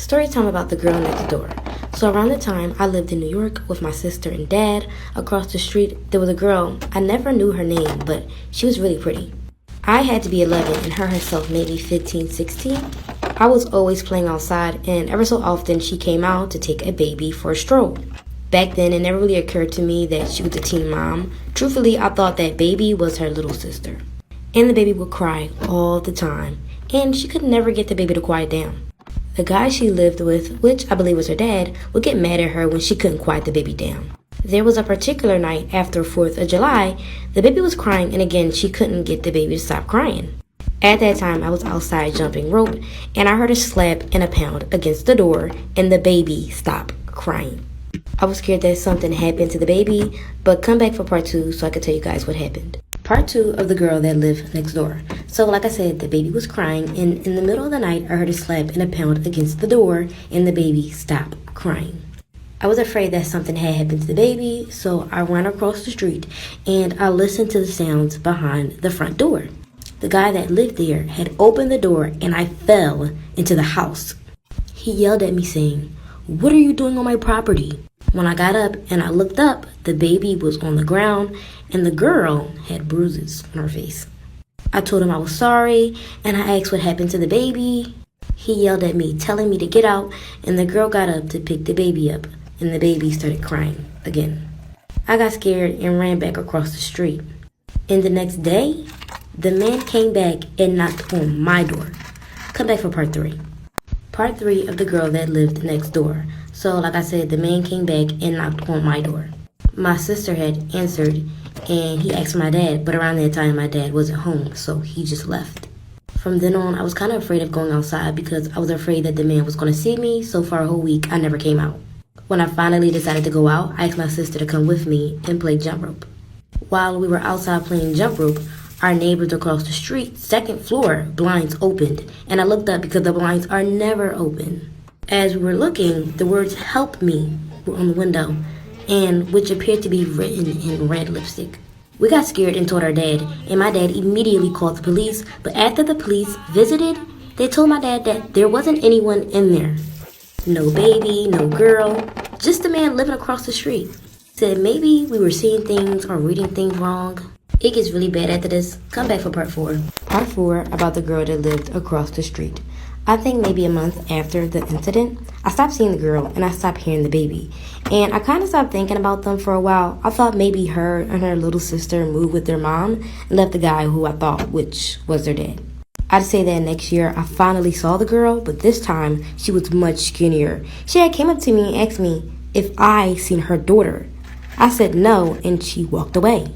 Story time about the girl next door. So around the time I lived in New York with my sister and dad, across the street there was a girl. I never knew her name, but she was really pretty. I had to be 11 and her herself maybe 15, 16. I was always playing outside and ever so often she came out to take a baby for a stroll. Back then it never really occurred to me that she was a teen mom. Truthfully, I thought that baby was her little sister. And the baby would cry all the time, and she could never get the baby to quiet down. The guy she lived with, which I believe was her dad, would get mad at her when she couldn't quiet the baby down. There was a particular night after 4th of July, the baby was crying and again she couldn't get the baby to stop crying. At that time I was outside jumping rope and I heard a slap and a pound against the door and the baby stopped crying. I was scared that something happened to the baby, but come back for part 2 so I could tell you guys what happened. Part 2 of the girl that lived next door. So like I said, the baby was crying and in the middle of the night I heard a slap and a pound against the door and the baby stopped crying. I was afraid that something had happened to the baby, so I ran across the street and I listened to the sounds behind the front door. The guy that lived there had opened the door and I fell into the house. He yelled at me saying, "What are you doing on my property?" When I got up and I looked up, the baby was on the ground and the girl had bruises on her face. I told him I was sorry and I asked what happened to the baby. He yelled at me, telling me to get out, and the girl got up to pick the baby up and the baby started crying again. I got scared and ran back across the street. And the next day, the man came back and knocked on my door. Come back for part 3. Part 3 of the girl that lived next door. So like I said, the man came back and knocked on my door. My sister had answered and he asked my dad, but around that time my dad wasn't home, so he just left. From then on, I was kind of afraid of going outside because I was afraid that the man was going to see me, so for a whole week I never came out. When I finally decided to go out, I asked my sister to come with me and play jump rope. While we were outside playing jump rope, our neighbors across the street, second floor, blinds opened, and I looked up because the blinds are never open. As we were looking, the words "help me" were on the window, and which appeared to be written in red lipstick. We got scared and told our dad, and my dad immediately called the police, but after the police visited, they told my dad that there wasn't anyone in there. No baby, no girl, just a man living across the street. Said maybe we were seeing things or reading things wrong. It gets really bad after this. Come back for part 4. Part 4 about the girl that lived across the street. I think maybe a month after the incident, I stopped seeing the girl and I stopped hearing the baby. And I kind of stopped thinking about them for a while. I thought maybe her and her little sister moved with their mom and left the guy who I thought, which was their dad. I'd say that next year I finally saw the girl, but this time she was much skinnier. She had came up to me and asked me if I seen her daughter. I said no and she walked away.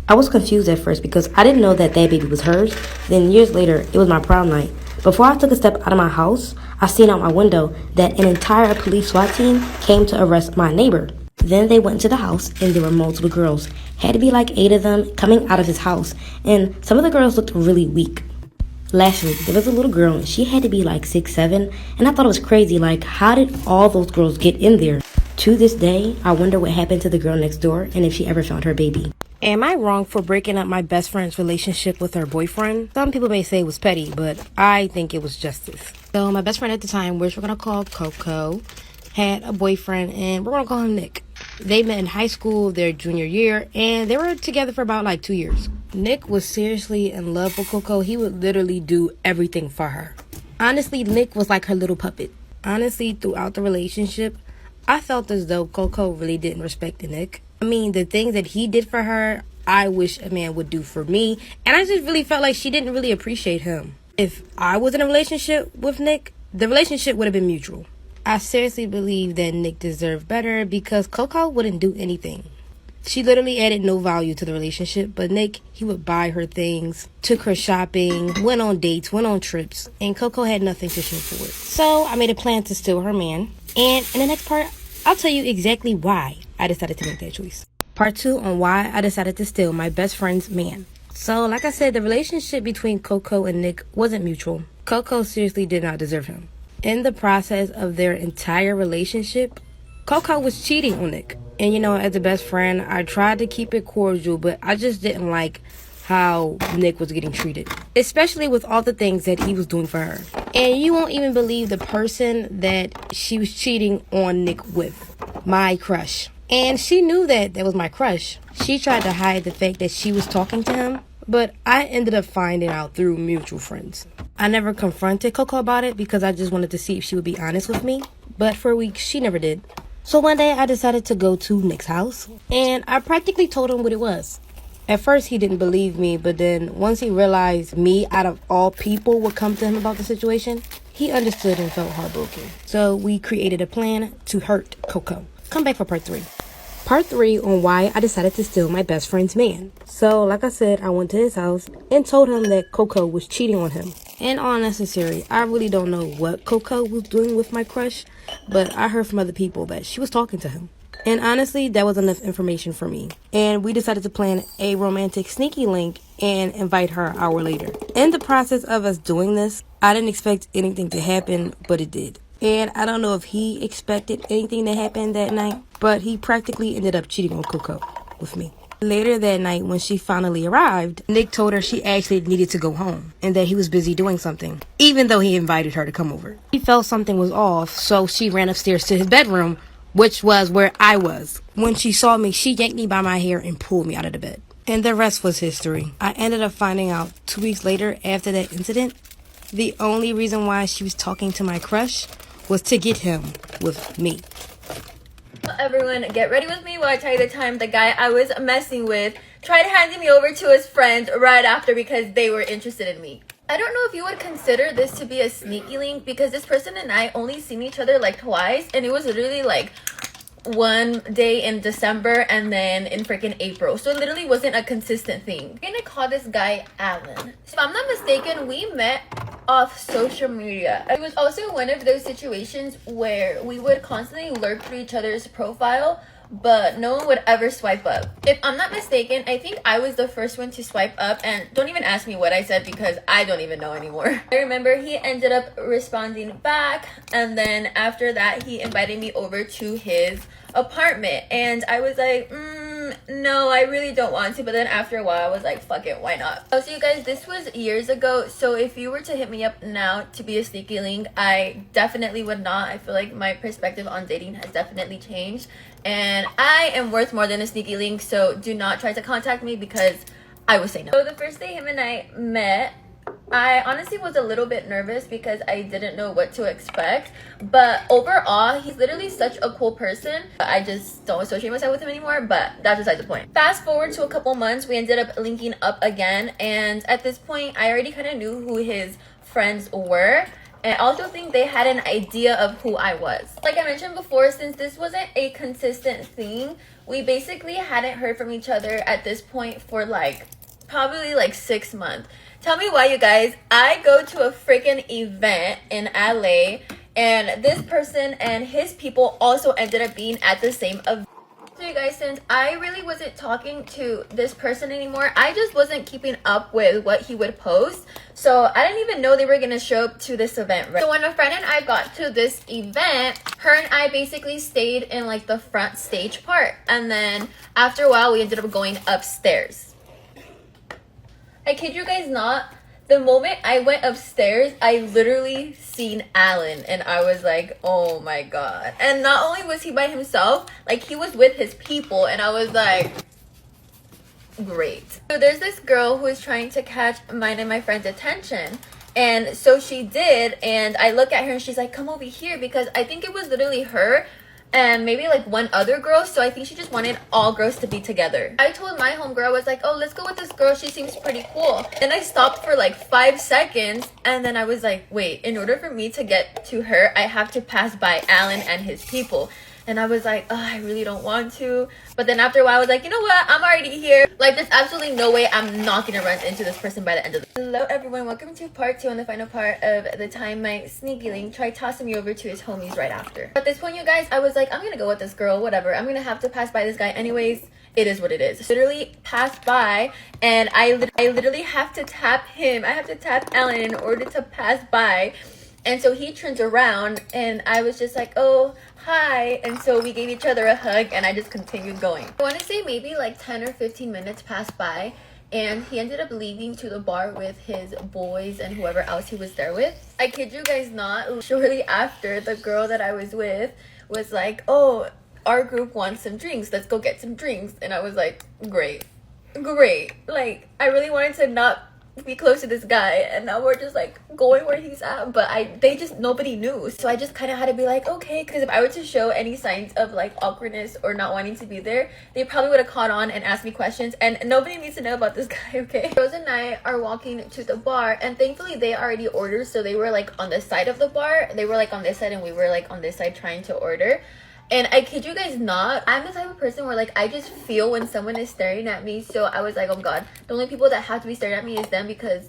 I was confused at first because I didn't know that baby was hers. Then years later, it was my prom night. Before I took a step out of my house, I seen out my window that an entire police SWAT team came to arrest my neighbor. Then they went into the house and there were multiple girls. Had to be like 8 of them coming out of his house, and some of the girls looked really weak. Lastly, there was a little girl and she had to be like 6, 7, and I thought it was crazy, like how did all those girls get in there? To this day, I wonder what happened to the girl next door and if she ever found her baby. Am I wrong for breaking up my best friend's relationship with her boyfriend? Some people may say it was petty, but I think it was justice. So my best friend at the time, which we're going to call Coco, had a boyfriend and we're going to call him Nick. They met in high school their junior year and they were together for about like 2 years. Nick was seriously in love with Coco. He would literally do everything for her. Honestly, Nick was like her little puppet. Honestly, throughout the relationship, I felt as though Coco really didn't respect Nick. I mean, the things that he did for her, I wish a man would do for me. And I just really felt like she didn't really appreciate him. If I was in a relationship with Nick, the relationship would have been mutual. I seriously believe that Nick deserved better because Coco wouldn't do anything. She literally added no value to the relationship, but Nick, he would buy her things, took her shopping, went on dates, went on trips, and Coco had nothing to show for it. So I made a plan to steal her man. And in the next part, I'll tell you exactly why I decided to make that choice. Part 2 on why I decided to steal my best friend's man. So, like I said, the relationship between Coco and Nick wasn't mutual. Coco seriously did not deserve him. In the process of their entire relationship, Coco was cheating on Nick. And you know, as a best friend, I tried to keep it cordial, but I just didn't like how Nick was getting treated, especially with all the things that he was doing for her. And you won't even believe the person that she was cheating on Nick with. My crush. And she knew that was my crush. She tried to hide the fact that she was talking to him, but I ended up finding out through mutual friends. I never confronted Coco about it because I just wanted to see if she would be honest with me, but for weeks she never did. So one day I decided to go to Nick's house, and I practically told him what it was. At first he didn't believe me, but then once he realized me, out of all people, would come to him about the situation, he understood and felt heartbroken. So we created a plan to hurt Coco. Come back for part 3. Part 3 on why I decided to steal my best friend's man. So, like I said, I went to his house and told him that Coco was cheating on him. And all necessary, I really don't know what Coco was doing with my crush, but I heard from other people that she was talking to him. And honestly, that was enough information for me. And we decided to plan a romantic sneaky link and invite her an hour later. In the process of us doing this, I didn't expect anything to happen, but it did. And I don't know if he expected anything to happen that night, but he practically ended up cheating on Coco with me. Later that night, when she finally arrived, Nick told her she actually needed to go home and that he was busy doing something, even though he invited her to come over. He felt something was off, so she ran upstairs to his bedroom, which was where I was. When she saw me, she yanked me by my hair and pulled me out of the bed. And the rest was history. I ended up finding out 2 weeks later after that incident, the only reason why she was talking to my crush was to get him with me. Everyone, get ready with me while I tell you the time the guy I was messing with tried handing me over to his friend right after because they were interested in me. I don't know if you would consider this to be a sneaky link because this person and I only seen each other like twice, and it was literally like one day in December and then in freaking April. So it literally wasn't a consistent thing. I'm gonna call this guy Alan. If I'm not mistaken, we met off social media. It was also one of those situations where we would constantly lurk through each other's profile, but no one would ever swipe up. If I'm not mistaken, I think I was the first one to swipe up, and don't even ask me what I said because I don't even know anymore. I remember he ended up responding back, and then after that he invited me over to his apartment, and I was like, no, I really don't want to. But then after a while I was like, fuck it, why not? So you guys, this was years ago, so if you were to hit me up now to be a sneaky link, I definitely would not. I feel like my perspective on dating has definitely changed, and I am worth more than a sneaky link, so do not try to contact me because I will say no. So the first day him and I met, I honestly was a little bit nervous because I didn't know what to expect, but overall he's literally such a cool person. I just don't associate myself with him anymore, but that's beside the point. Fast forward to a couple months, we ended up linking up again, and at this point I already kind of knew who his friends were, and I also think they had an idea of who I was. Like I mentioned before, since this wasn't a consistent thing, we basically hadn't heard from each other at this point for like probably like 6 months. Tell me why, you guys. I go to a freaking event in LA, and this person and his people also ended up being at the same event. So you guys, since I really wasn't talking to this person anymore, I just wasn't keeping up with what he would post. So I didn't even know they were gonna show up to this event, right? So when a friend and I got to this event, her and I basically stayed in like the front stage part, and then after a while we ended up going upstairs. I kid you guys not, the moment I went upstairs, I literally seen Alan, and I was like, oh my god. And not only was he by himself, like he was with his people, and I was like, great. So there's this girl who is trying to catch mine and my friend's attention, and so she did, and I look at her and she's like, come over here, because I think it was literally her and maybe like one other girl, so I think she just wanted all girls to be together. I told my homegirl, I was like, oh, let's go with this girl, she seems pretty cool. And I stopped for like 5 seconds, and then I was like, wait, in order for me to get to her, I have to pass by Alan and his people. And I was like, oh, I really don't want to. But then after a while, I was like, you know what? I'm already here. Like, there's absolutely no way I'm not gonna run into this person by the end of the... Hello, everyone. Welcome to part 2 and the final part of the time my sneaky link tried tossing me over to his homies right after. At this point, you guys, I was like, I'm gonna go with this girl, whatever. I'm gonna have to pass by this guy anyways. It is what it is. Literally passed by, and I literally have to tap him. I have to tap Alan in order to pass by. And so he turns around, and I was just like, oh, hi. And so we gave each other a hug, and I just continued going. I want to say maybe like 10 or 15 minutes passed by, and he ended up leaving to the bar with his boys and whoever else he was there with. I kid you guys not, shortly after, the girl that I was with was like, oh, our group wants some drinks, let's go get some drinks. And I was like, great. Like, I really wanted to not be close to this guy, and now we're just like going where he's at, but nobody knew, so I just kind of had to be like, okay, because if I were to show any signs of like awkwardness or not wanting to be there, they probably would have caught on and asked me questions, and nobody needs to know about this guy. Okay, Rose and I are walking to the bar, and thankfully they already ordered, so they were like on the side of the bar. They were like on this side and we were like on this side trying to order. And I kid you guys not, I'm the type of person where like I just feel when someone is staring at me. So I was like, oh god, the only people that have to be staring at me is them, because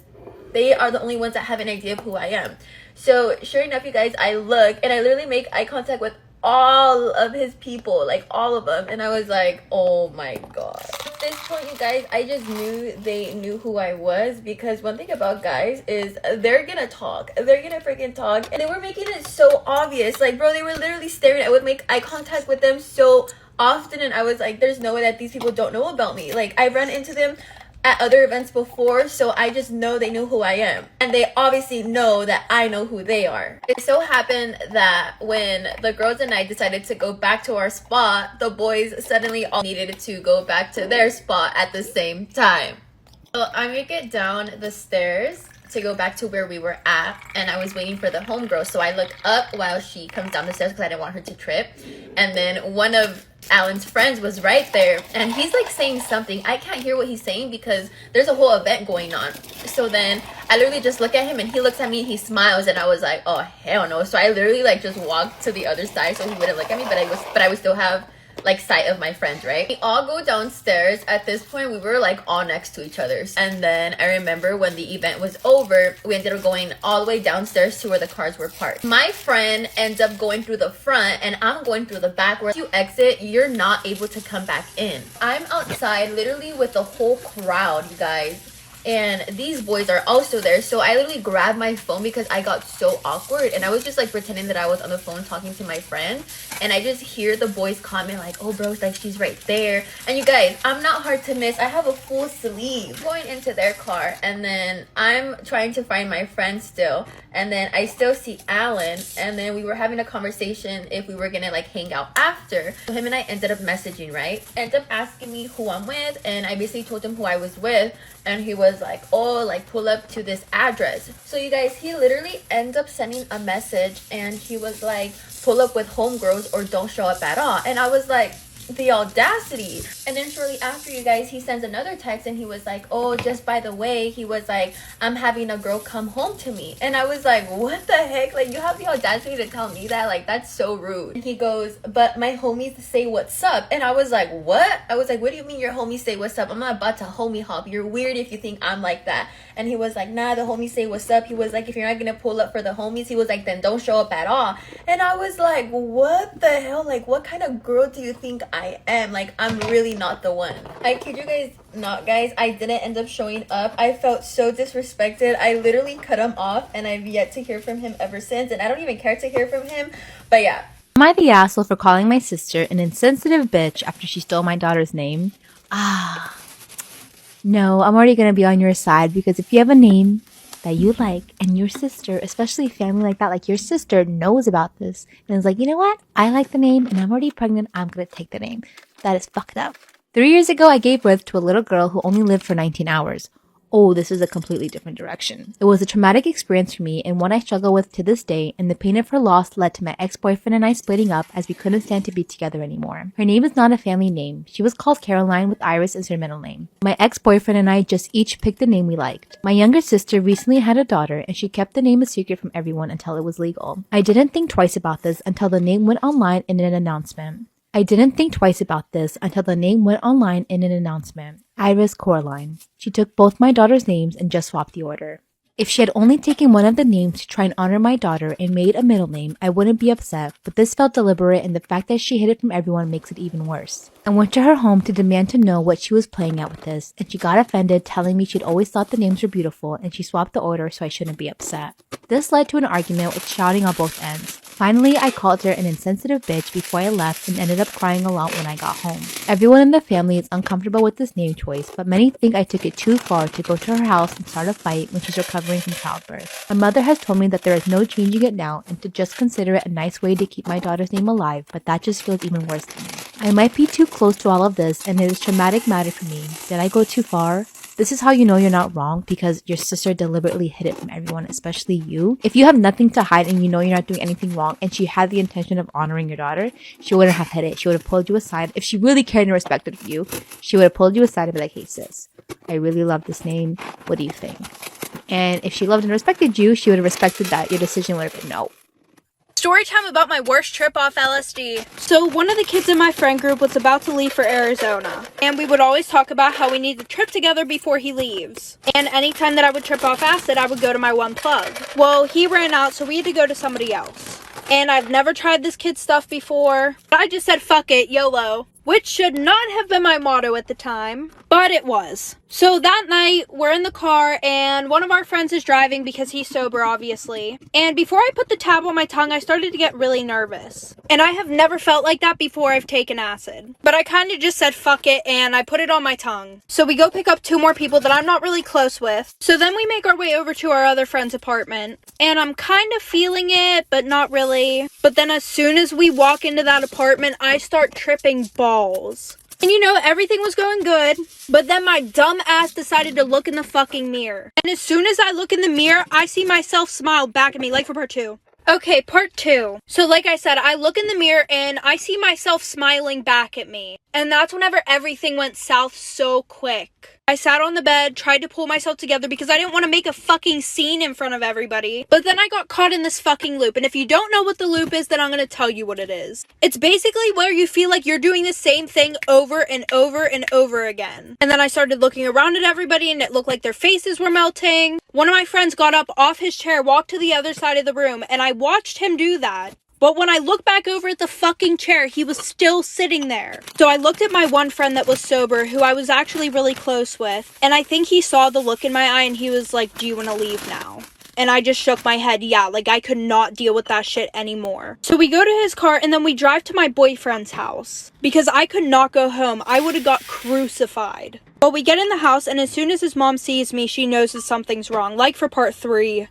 they are the only ones that have an idea of who I am. So sure enough, you guys, I look and I literally make eye contact with all of his people, like all of them, and I was like, oh my god. At this point, you guys, I just knew they knew who I was, because one thing about guys is they're gonna freaking talk, and they were making it so obvious. Like, bro, they were literally staring. I would make eye contact with them so often, and I was like, there's no way that these people don't know about me. Like, I ran into them at other events before, so I just know they know who I am, and they obviously know that I know who they are. It so happened that when the girls and I decided to go back to our spot, the boys suddenly all needed to go back to their spot at the same time. So I make it down the stairs to go back to where we were at, and I was waiting for the homegirl, so I look up while she comes down the stairs because I didn't want her to trip. And then one of Alan's friends was right there, and he's like saying something. I can't hear what he's saying because there's a whole event going on. So then I literally just look at him, and he looks at me and he smiles, and I was like, oh hell no. So I literally like just walked to the other side so he wouldn't look at me, but I would still have like sight of my friends, right? We all go downstairs. At this point, we were like all next to each other. And then I remember when the event was over, we ended up going all the way downstairs to where the cars were parked. My friend ends up going through the front, and I'm going through the back. Where you exit, you're not able to come back in. I'm outside literally with the whole crowd, you guys, and these boys are also there. So I literally grabbed my phone because I got so awkward, and I was just like pretending that I was on the phone talking to my friend, and I just hear the boys comment like, oh bro, like she's right there. And you guys, I'm not hard to miss. I have a full sleeve. Going into their car, and then I'm trying to find my friend still, and then I still see Alan, and then we were having a conversation if we were gonna like hang out after. So him and I ended up messaging, right? Ended up asking me who I'm with, and I basically told him who I was with, and he was like, oh, like pull up to this address. So you guys, he literally ends up sending a message, and he was like, pull up with homegirls or don't show up at all. And I was like, the audacity. And then shortly after, you guys, he sends another text, and he was like, oh, just by the way, he was like, I'm having a girl come home to me. And I was like, what the heck? Like, you have the audacity to tell me that? Like, that's so rude. And he goes, but my homies say what's up. And I was like, what? I was like, what do you mean your homies say what's up? I'm not about to homie hop. You're weird if you think I'm like that. And he was like, nah, the homies say what's up. He was like, if you're not gonna pull up for the homies, he was like, then don't show up at all. And I was like, what the hell? Like, what kind of girl do you think I am? Like, I'm really not the one. I kid you guys not, guys, I didn't end up showing up. I felt so disrespected. I literally cut him off, and I've yet to hear from him ever since, and I don't even care to hear from him. But yeah. Am I the asshole for calling my sister an insensitive bitch after she stole my daughter's name? No, I'm already gonna be on your side, because if you have a name that you like, and your sister, especially family like that, like your sister, knows about this and is like, you know what? I like the name and I'm already pregnant. I'm gonna take the name. That is fucked up. 3 years ago, I gave birth to a little girl who only lived for 19 hours. Oh, this is a completely different direction. It was a traumatic experience for me, and one I struggle with to this day, and the pain of her loss led to my ex-boyfriend and I splitting up as we couldn't stand to be together anymore. Her name is not a family name. She was called Caroline with Iris as her middle name. My ex-boyfriend and I just each picked the name we liked. My younger sister recently had a daughter, and she kept the name a secret from everyone until it was legal. I didn't think twice about this until the name went online in an announcement. Iris Coraline. She took both my daughter's names and just swapped the order. If she had only taken one of the names to try and honor my daughter and made a middle name, I wouldn't be upset, but this felt deliberate, and the fact that she hid it from everyone makes it even worse. I went to her home to demand to know what she was playing at with this, and she got offended, telling me she'd always thought the names were beautiful and she swapped the order so I shouldn't be upset. This led to an argument with shouting on both ends. Finally, I called her an insensitive bitch before I left and ended up crying a lot when I got home. Everyone in the family is uncomfortable with this name choice, but many think I took it too far to go to her house and start a fight when she's recovering from childbirth. My mother has told me that there is no changing it now and to just consider it a nice way to keep my daughter's name alive, but that just feels even worse to me. I might be too close to all of this, and it is traumatic matter for me. Did I go too far? This is how you know you're not wrong, because your sister deliberately hid it from everyone, especially you. If you have nothing to hide and you know you're not doing anything wrong and she had the intention of honoring your daughter, she wouldn't have hid it. She would have pulled you aside. If she really cared and respected you, she would have pulled you aside and be like, hey sis, I really love this name. What do you think? And if she loved and respected you, she would have respected that. Your decision would have been no. Story time about my worst trip off LSD. So one of the kids in my friend group was about to leave for Arizona, and we would always talk about how we need to trip together before he leaves. And anytime that I would trip off acid, I would go to my one plug. Well, he ran out, so we had to go to somebody else. And I've never tried this kid's stuff before. I just said, fuck it, YOLO. Which should not have been my motto at the time, but it was. So that night, we're in the car, and one of our friends is driving because he's sober, obviously. And before I put the tab on my tongue, I started to get really nervous. And I have never felt like that before I've taken acid. But I kind of just said, fuck it, and I put it on my tongue. So we go pick up 2 more people that I'm not really close with. So then we make our way over to our other friend's apartment. And I'm kind of feeling it, but not really. But then as soon as we walk into that apartment, I start tripping balls. And you know, everything was going good, but then my dumb ass decided to look in the fucking mirror. And as soon as I look in the mirror, I see myself smile back at me, like for part 2. Okay, part 2. So like I said, I look in the mirror and I see myself smiling back at me. And that's whenever everything went south so quick. I sat on the bed, tried to pull myself together because I didn't want to make a fucking scene in front of everybody. But then I got caught in this fucking loop. And if you don't know what the loop is, then I'm going to tell you what it is. It's basically where you feel like you're doing the same thing over and over and over again. And then I started looking around at everybody and it looked like their faces were melting. One of my friends got up off his chair, walked to the other side of the room, and I watched him do that. But when I looked back over at the fucking chair, he was still sitting there. So I looked at my one friend that was sober, who I was actually really close with, and I think he saw the look in my eye and he was like, do you want to leave now? And I just shook my head, yeah, like I could not deal with that shit anymore. So we go to his car and then we drive to my boyfriend's house. Because I could not go home. I would have got crucified. Well, we get in the house and as soon as his mom sees me, she knows that something's wrong. Like for part 3.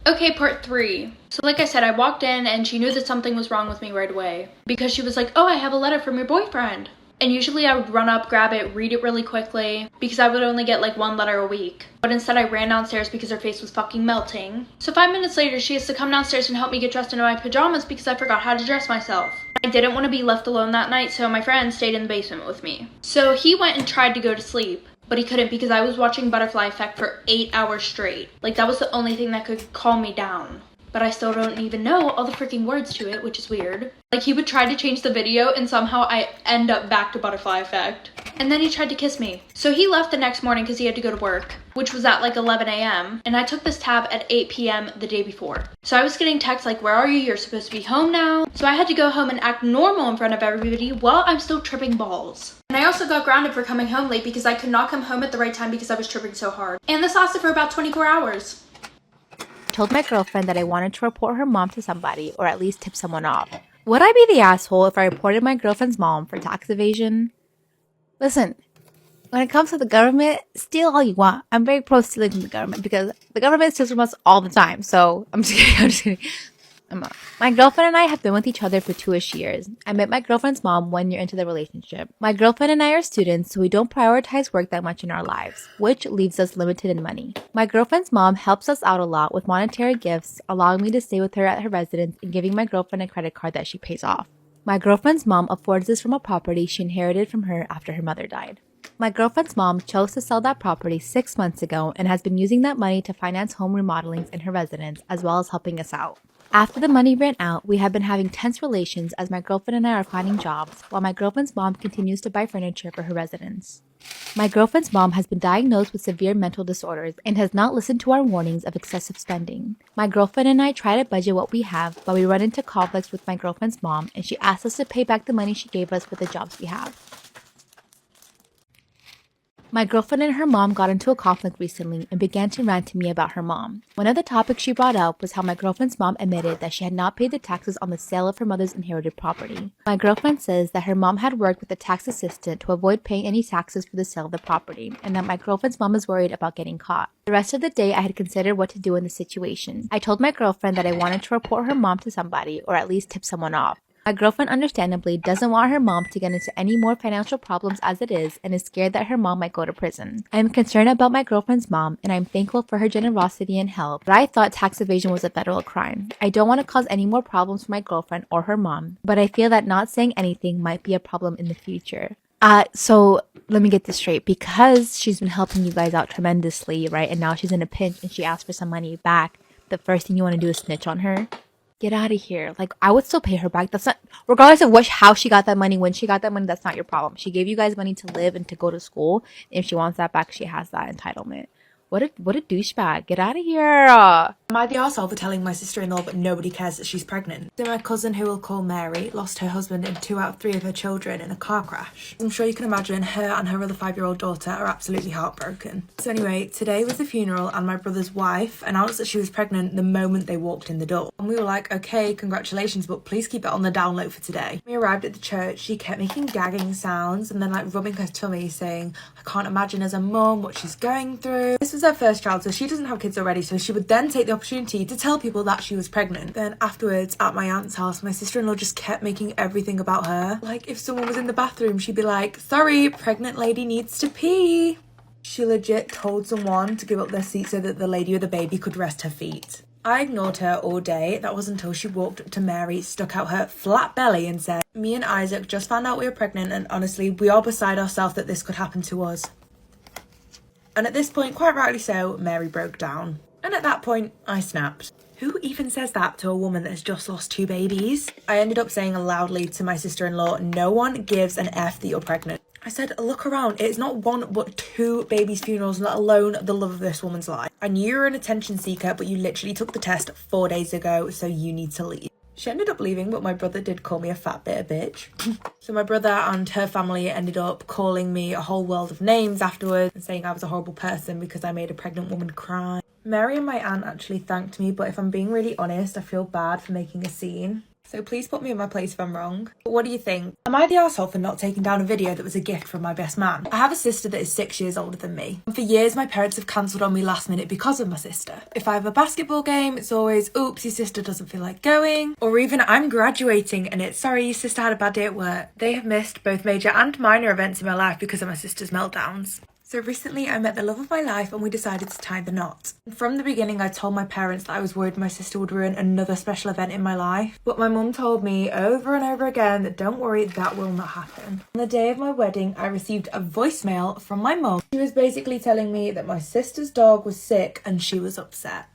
Okay, part 3. So like I said, I walked in and she knew that something was wrong with me right away. Because she was like, oh, I have a letter from your boyfriend. And usually I would run up, grab it, read it really quickly, because I would only get like 1 letter a week. But instead I ran downstairs because her face was fucking melting. So 5 minutes later, she has to come downstairs and help me get dressed into my pajamas because I forgot how to dress myself. I didn't want to be left alone that night, so my friend stayed in the basement with me. So he went and tried to go to sleep, but he couldn't because I was watching Butterfly Effect for 8 hours straight. Like that was the only thing that could calm me down. But I still don't even know all the freaking words to it, which is weird. Like he would try to change the video and somehow I end up back to Butterfly Effect. And then he tried to kiss me. So he left the next morning because he had to go to work, which was at like 11 a.m. And I took this tab at 8 p.m. the day before. So I was getting texts like, where are you? You're supposed to be home now. So I had to go home and act normal in front of everybody while I'm still tripping balls. And I also got grounded for coming home late because I could not come home at the right time because I was tripping so hard. And this lasted for about 24 hours. Told my girlfriend that I wanted to report her mom to somebody or at least tip someone off. Would I be the asshole if I reported my girlfriend's mom for tax evasion? Listen, when it comes to the government, steal all you want. I'm very pro stealing from the government because the government steals from us all the time. So I'm just kidding. I'm just kidding. My girlfriend and I have been with each other for 2-ish years. I met my girlfriend's mom 1 year into the relationship. My girlfriend and I are students, so we don't prioritize work that much in our lives, which leaves us limited in money. My girlfriend's mom helps us out a lot with monetary gifts, allowing me to stay with her at her residence and giving my girlfriend a credit card that she pays off. My girlfriend's mom affords this from a property she inherited from her after her mother died. My girlfriend's mom chose to sell that property 6 months ago and has been using that money to finance home remodelings in her residence as well as helping us out. After the money ran out, we have been having tense relations as my girlfriend and I are finding jobs, while my girlfriend's mom continues to buy furniture for her residence. My girlfriend's mom has been diagnosed with severe mental disorders and has not listened to our warnings of excessive spending. My girlfriend and I try to budget what we have, but we run into conflicts with my girlfriend's mom and she asks us to pay back the money she gave us with the jobs we have. My girlfriend and her mom got into a conflict recently and began to rant to me about her mom. One of the topics she brought up was how my girlfriend's mom admitted that she had not paid the taxes on the sale of her mother's inherited property. My girlfriend says that her mom had worked with a tax assistant to avoid paying any taxes for the sale of the property, and that my girlfriend's mom is worried about getting caught. The rest of the day, I had considered what to do in the situation. I told my girlfriend that I wanted to report her mom to somebody, or at least tip someone off. My girlfriend understandably doesn't want her mom to get into any more financial problems as it is and is scared that her mom might go to prison. I am concerned about my girlfriend's mom and I am thankful for her generosity and help, but I thought tax evasion was a federal crime. I don't want to cause any more problems for my girlfriend or her mom, but I feel that not saying anything might be a problem in the future. So let me get this straight. Because she's been helping you guys out tremendously, right? And now she's in a pinch and she asked for some money back, the first thing you want to do is snitch on her? Get out of here. Like, I would still pay her back. That's not, regardless of how she got that money, when she got that money, that's not your problem. She gave you guys money to live and to go to school. If she wants that back, she has that entitlement. What a douchebag. Get out of here. Am I the arsehole for telling my sister-in-law but nobody cares that she's pregnant? So my cousin, who we'll call Mary, lost her husband and 2 out of 3 of her children in a car crash. I'm sure you can imagine her and her other 5-year-old daughter are absolutely heartbroken. So anyway, today was the funeral and my brother's wife announced that she was pregnant the moment they walked in the door. And we were like, okay, congratulations, but please keep it on the down low for today. We arrived at the church, she kept making gagging sounds and then like rubbing her tummy saying, I can't imagine as a mum what she's going through. This was her first child, so she doesn't have kids already, so she would then take the opportunity to tell people that she was pregnant. Then afterwards at my aunt's house, my sister-in-law just kept making everything about her. Like if someone was in the bathroom, she'd be like, sorry, pregnant lady needs to pee. She legit told someone to give up their seat so that the lady with the baby could rest her feet. I ignored her all day. That was until she walked up to Mary, stuck out her flat belly and said, me and Isaac just found out we were pregnant and honestly we are beside ourselves that this could happen to us. And at this point, quite rightly so, Mary broke down. And at that point, I snapped. Who even says that to a woman that has just lost 2 babies? I ended up saying loudly to my sister-in-law, no one gives an F that you're pregnant. I said, look around, it's not 1 but 2 babies' funerals, let alone the love of this woman's life. I knew you were an attention seeker, but you literally took the test 4 days ago, so you need to leave. She ended up leaving, but my brother did call me a fat bitter bitch. So my brother and her family ended up calling me a whole world of names afterwards and saying I was a horrible person because I made a pregnant woman cry. Mary and my aunt actually thanked me, but if I'm being really honest, I feel bad for making a scene. So please put me in my place if I'm wrong. But what do you think? Am I the arsehole for not taking down a video that was a gift from my best man? I have a sister that is 6 years older than me. And for years, my parents have cancelled on me last minute because of my sister. If I have a basketball game, it's always, oops, your sister doesn't feel like going. Or even I'm graduating and it's, sorry, your sister had a bad day at work. They have missed both major and minor events in my life because of my sister's meltdowns. So recently I met the love of my life and we decided to tie the knot. From the beginning I told my parents that I was worried my sister would ruin another special event in my life. But my mum told me over and over again that don't worry, that will not happen. On the day of my wedding I received a voicemail from my mum. She was basically telling me that my sister's dog was sick and she was upset.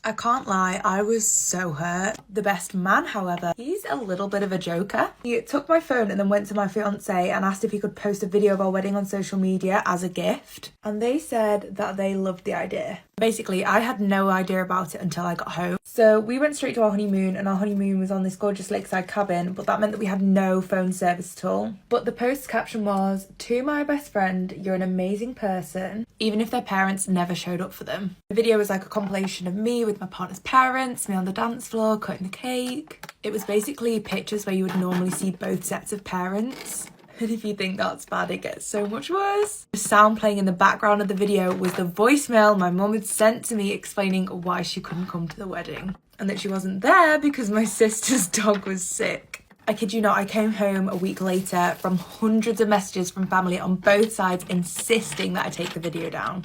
I can't lie, I was so hurt. The best man, however, he's a little bit of a joker. He took my phone and then went to my fiance and asked if he could post a video of our wedding on social media as a gift. And they said that they loved the idea. Basically, I had no idea about it until I got home. So we went straight to our honeymoon and our honeymoon was on this gorgeous lakeside cabin, but that meant that we had no phone service at all. But the post's caption was, to my best friend, you're an amazing person, even if their parents never showed up for them. The video was like a compilation of me with my partner's parents, me on the dance floor, cutting the cake. It was basically pictures where you would normally see both sets of parents. And if you think that's bad, it gets so much worse. The sound playing in the background of the video was the voicemail my mum had sent to me explaining why she couldn't come to the wedding. And that she wasn't there because my sister's dog was sick. I kid you not, I came home a week later from hundreds of messages from family on both sides insisting that I take the video down.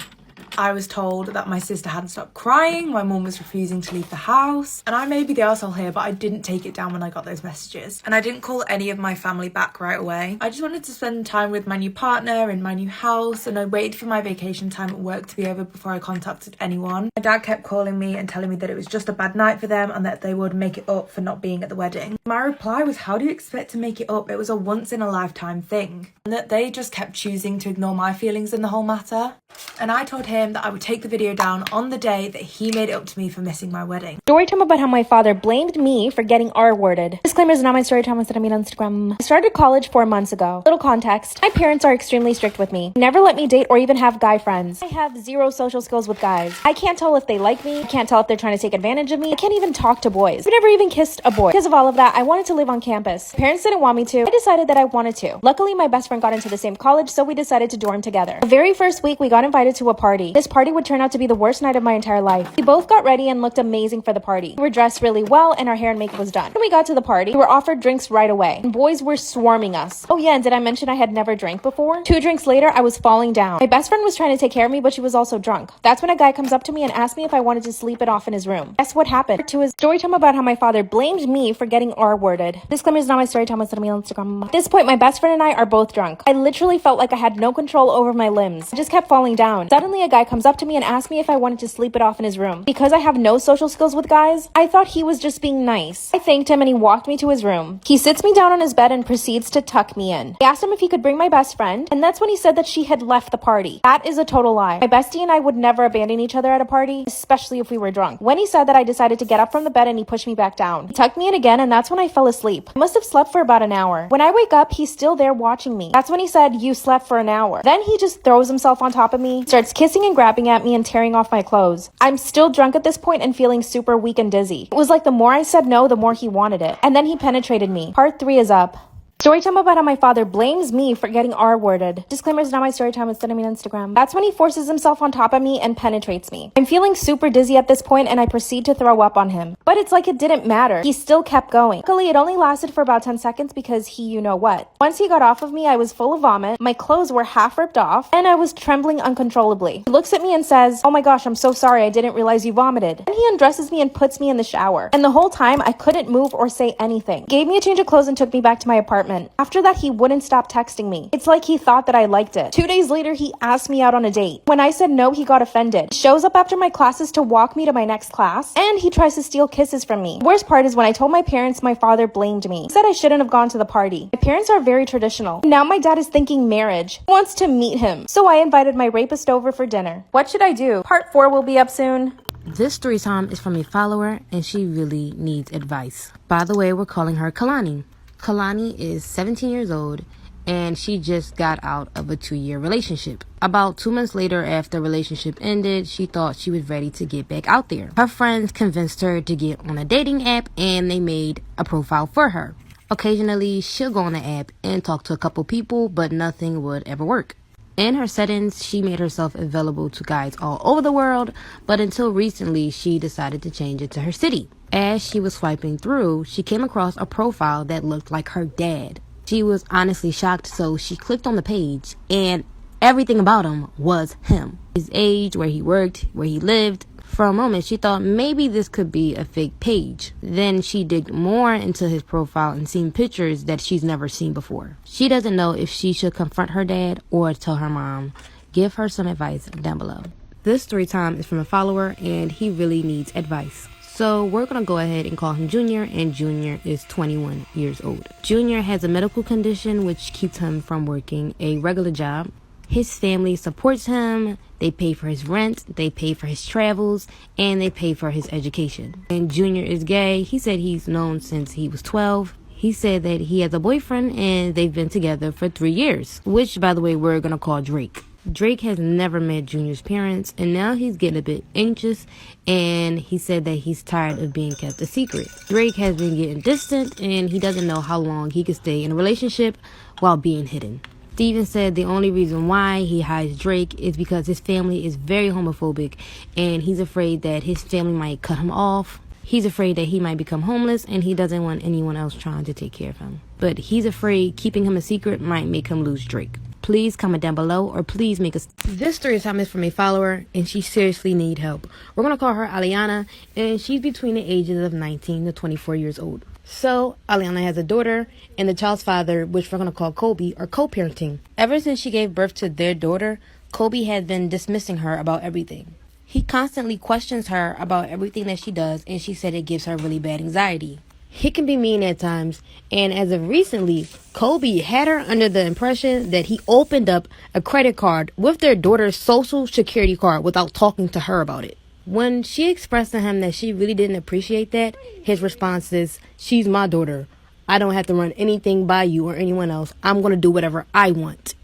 I was told that my sister hadn't stopped crying, my mum was refusing to leave the house, and I may be the arsehole here, but I didn't take it down when I got those messages. And I didn't call any of my family back right away. I just wanted to spend time with my new partner in my new house, and I waited for my vacation time at work to be over before I contacted anyone. My dad kept calling me and telling me that it was just a bad night for them and that they would make it up for not being at the wedding. My reply was, how do you expect to make it up? It was a once in a lifetime thing. And that they just kept choosing to ignore my feelings in the whole matter. And I told him that I would take the video down on the day that he made it up to me for missing my wedding. Story time about how my father blamed me for getting R-worded. Disclaimer is not my story time, was that I mean on Instagram. I started college 4 months ago. Little context. My parents are extremely strict with me. Never let me date or even have guy friends. I have zero social skills with guys. I can't tell if they like me. I can't tell if they're trying to take advantage of me. I can't even talk to boys. I've never even kissed a boy. Because of all of that, I wanted to live on campus. Parents didn't want me to. I decided that I wanted to. Luckily, my best friend got into the same college, so we decided to dorm together. The very first week, we got invited to a party. This party would turn out to be the worst night of my entire life. We both got ready and looked amazing for the party. We were dressed really well and our hair and makeup was done. When we got to the party, we were offered drinks right away. And boys were swarming us. Oh yeah, and did I mention I had never drank before? 2 drinks later, I was falling down. My best friend was trying to take care of me, but she was also drunk. That's when a guy comes up to me and asked me if I wanted to sleep it off in his room. Guess what happened? To his story time about how my father blamed me for getting R-worded. Disclaimer is not my story time, it's on Instagram. At this point, my best friend and I are both drunk. I literally felt like I had no control over my limbs. I just kept falling down. Suddenly, a guy comes up to me and asked me if I wanted to sleep it off in his room. Because I have no social skills with guys, I thought he was just being nice. I thanked him and he walked me to his room. He sits me down on his bed and proceeds to tuck me in. I asked him if he could bring my best friend, and that's when he said that she had left the party. That is a total lie. My bestie and I would never abandon each other at a party, especially if we were drunk. When he said that, I decided to get up from the bed and he pushed me back down. He tucked me in again, and that's when I fell asleep. I must have slept for about an hour. When I wake up, he's still there watching me. That's when he said, "You slept for an hour." Then he just throws himself on top of me, starts kissing and grabbing at me and tearing off my clothes. I'm still drunk at this point and feeling super weak and dizzy. It was like the more I said no, the more he wanted it. And then he penetrated me. Part 3 is up. Story time about how my father blames me for getting R-worded. Disclaimer is not my story time, it's on Instagram. That's when he forces himself on top of me and penetrates me. I'm feeling super dizzy at this point and I proceed to throw up on him. But it's like it didn't matter. He still kept going. Luckily, it only lasted for about 10 seconds because he you know what. Once he got off of me, I was full of vomit, my clothes were half ripped off, and I was trembling uncontrollably. He looks at me and says, "Oh my gosh, I'm so sorry, I didn't realize you vomited." And he undresses me and puts me in the shower. And the whole time, I couldn't move or say anything. He gave me a change of clothes and took me back to my apartment. After that, he wouldn't stop texting me. It's like he thought that I liked it. 2 days later, he asked me out on a date. When I said no, he got offended. He shows up after my classes to walk me to my next class, and he tries to steal kisses from me. The worst part is when I told my parents, my father blamed me. He said I shouldn't have gone to the party. My parents are very traditional. Now my dad is thinking marriage. He wants to meet him. So I invited my rapist over for dinner. What should I do? Part 4 will be up soon. This story time is from a follower, and she really needs advice. By the way, we're calling her Kalani. Kalani is 17 years old, and she just got out of a 2-year relationship. About 2 months later, after the relationship ended, she thought she was ready to get back out there. Her friends convinced her to get on a dating app, and they made a profile for her. Occasionally, she'll go on the app and talk to a couple people, but nothing would ever work. In her settings, she made herself available to guys all over the world, but until recently, she decided to change it to her city. As she was swiping through, she came across a profile that looked like her dad. She was honestly shocked, so she clicked on the page, and everything about him was him. His age, where he worked, where he lived. For a moment, she thought maybe this could be a fake page. Then she digged more into his profile and seen pictures that she's never seen before. She doesn't know if she should confront her dad or tell her mom. Give her some advice down below. This story time is from a follower, and he really needs advice. So we're going to go ahead and call him Junior, and Junior is 21 years old. Junior has a medical condition which keeps him from working a regular job. His family supports him. They pay for his rent, they pay for his travels, and they pay for his education. And Junior is gay. He said he's known since he was 12. He said that he has a boyfriend and they've been together for 3 years, which, by the way, we're going to call Drake. Drake has never met Junior's parents, and now he's getting a bit anxious, and he said that he's tired of being kept a secret. Drake has been getting distant, and he doesn't know how long he can stay in a relationship while being hidden. Steven said the only reason why he hides Drake is because his family is very homophobic, and he's afraid that his family might cut him off. He's afraid that he might become homeless, and he doesn't want anyone else trying to take care of him. But he's afraid keeping him a secret might make him lose Drake. Please comment down below, or please make us. This story time is from a follower, and she seriously needs help. We're going to call her Aliana, and she's between the ages of 19 to 24 years old. So, Aliana has a daughter, and the child's father, which we're going to call Kobe, are co-parenting. Ever since she gave birth to their daughter, Kobe had been dismissing her about everything. He constantly questions her about everything that she does, and she said it gives her really bad anxiety. He can be mean at times, and as of recently, Kobe had her under the impression that he opened up a credit card with their daughter's social security card without talking to her about it. When she expressed to him that she really didn't appreciate that, his response is, "She's my daughter. I don't have to run anything by you or anyone else. I'm going to do whatever I want."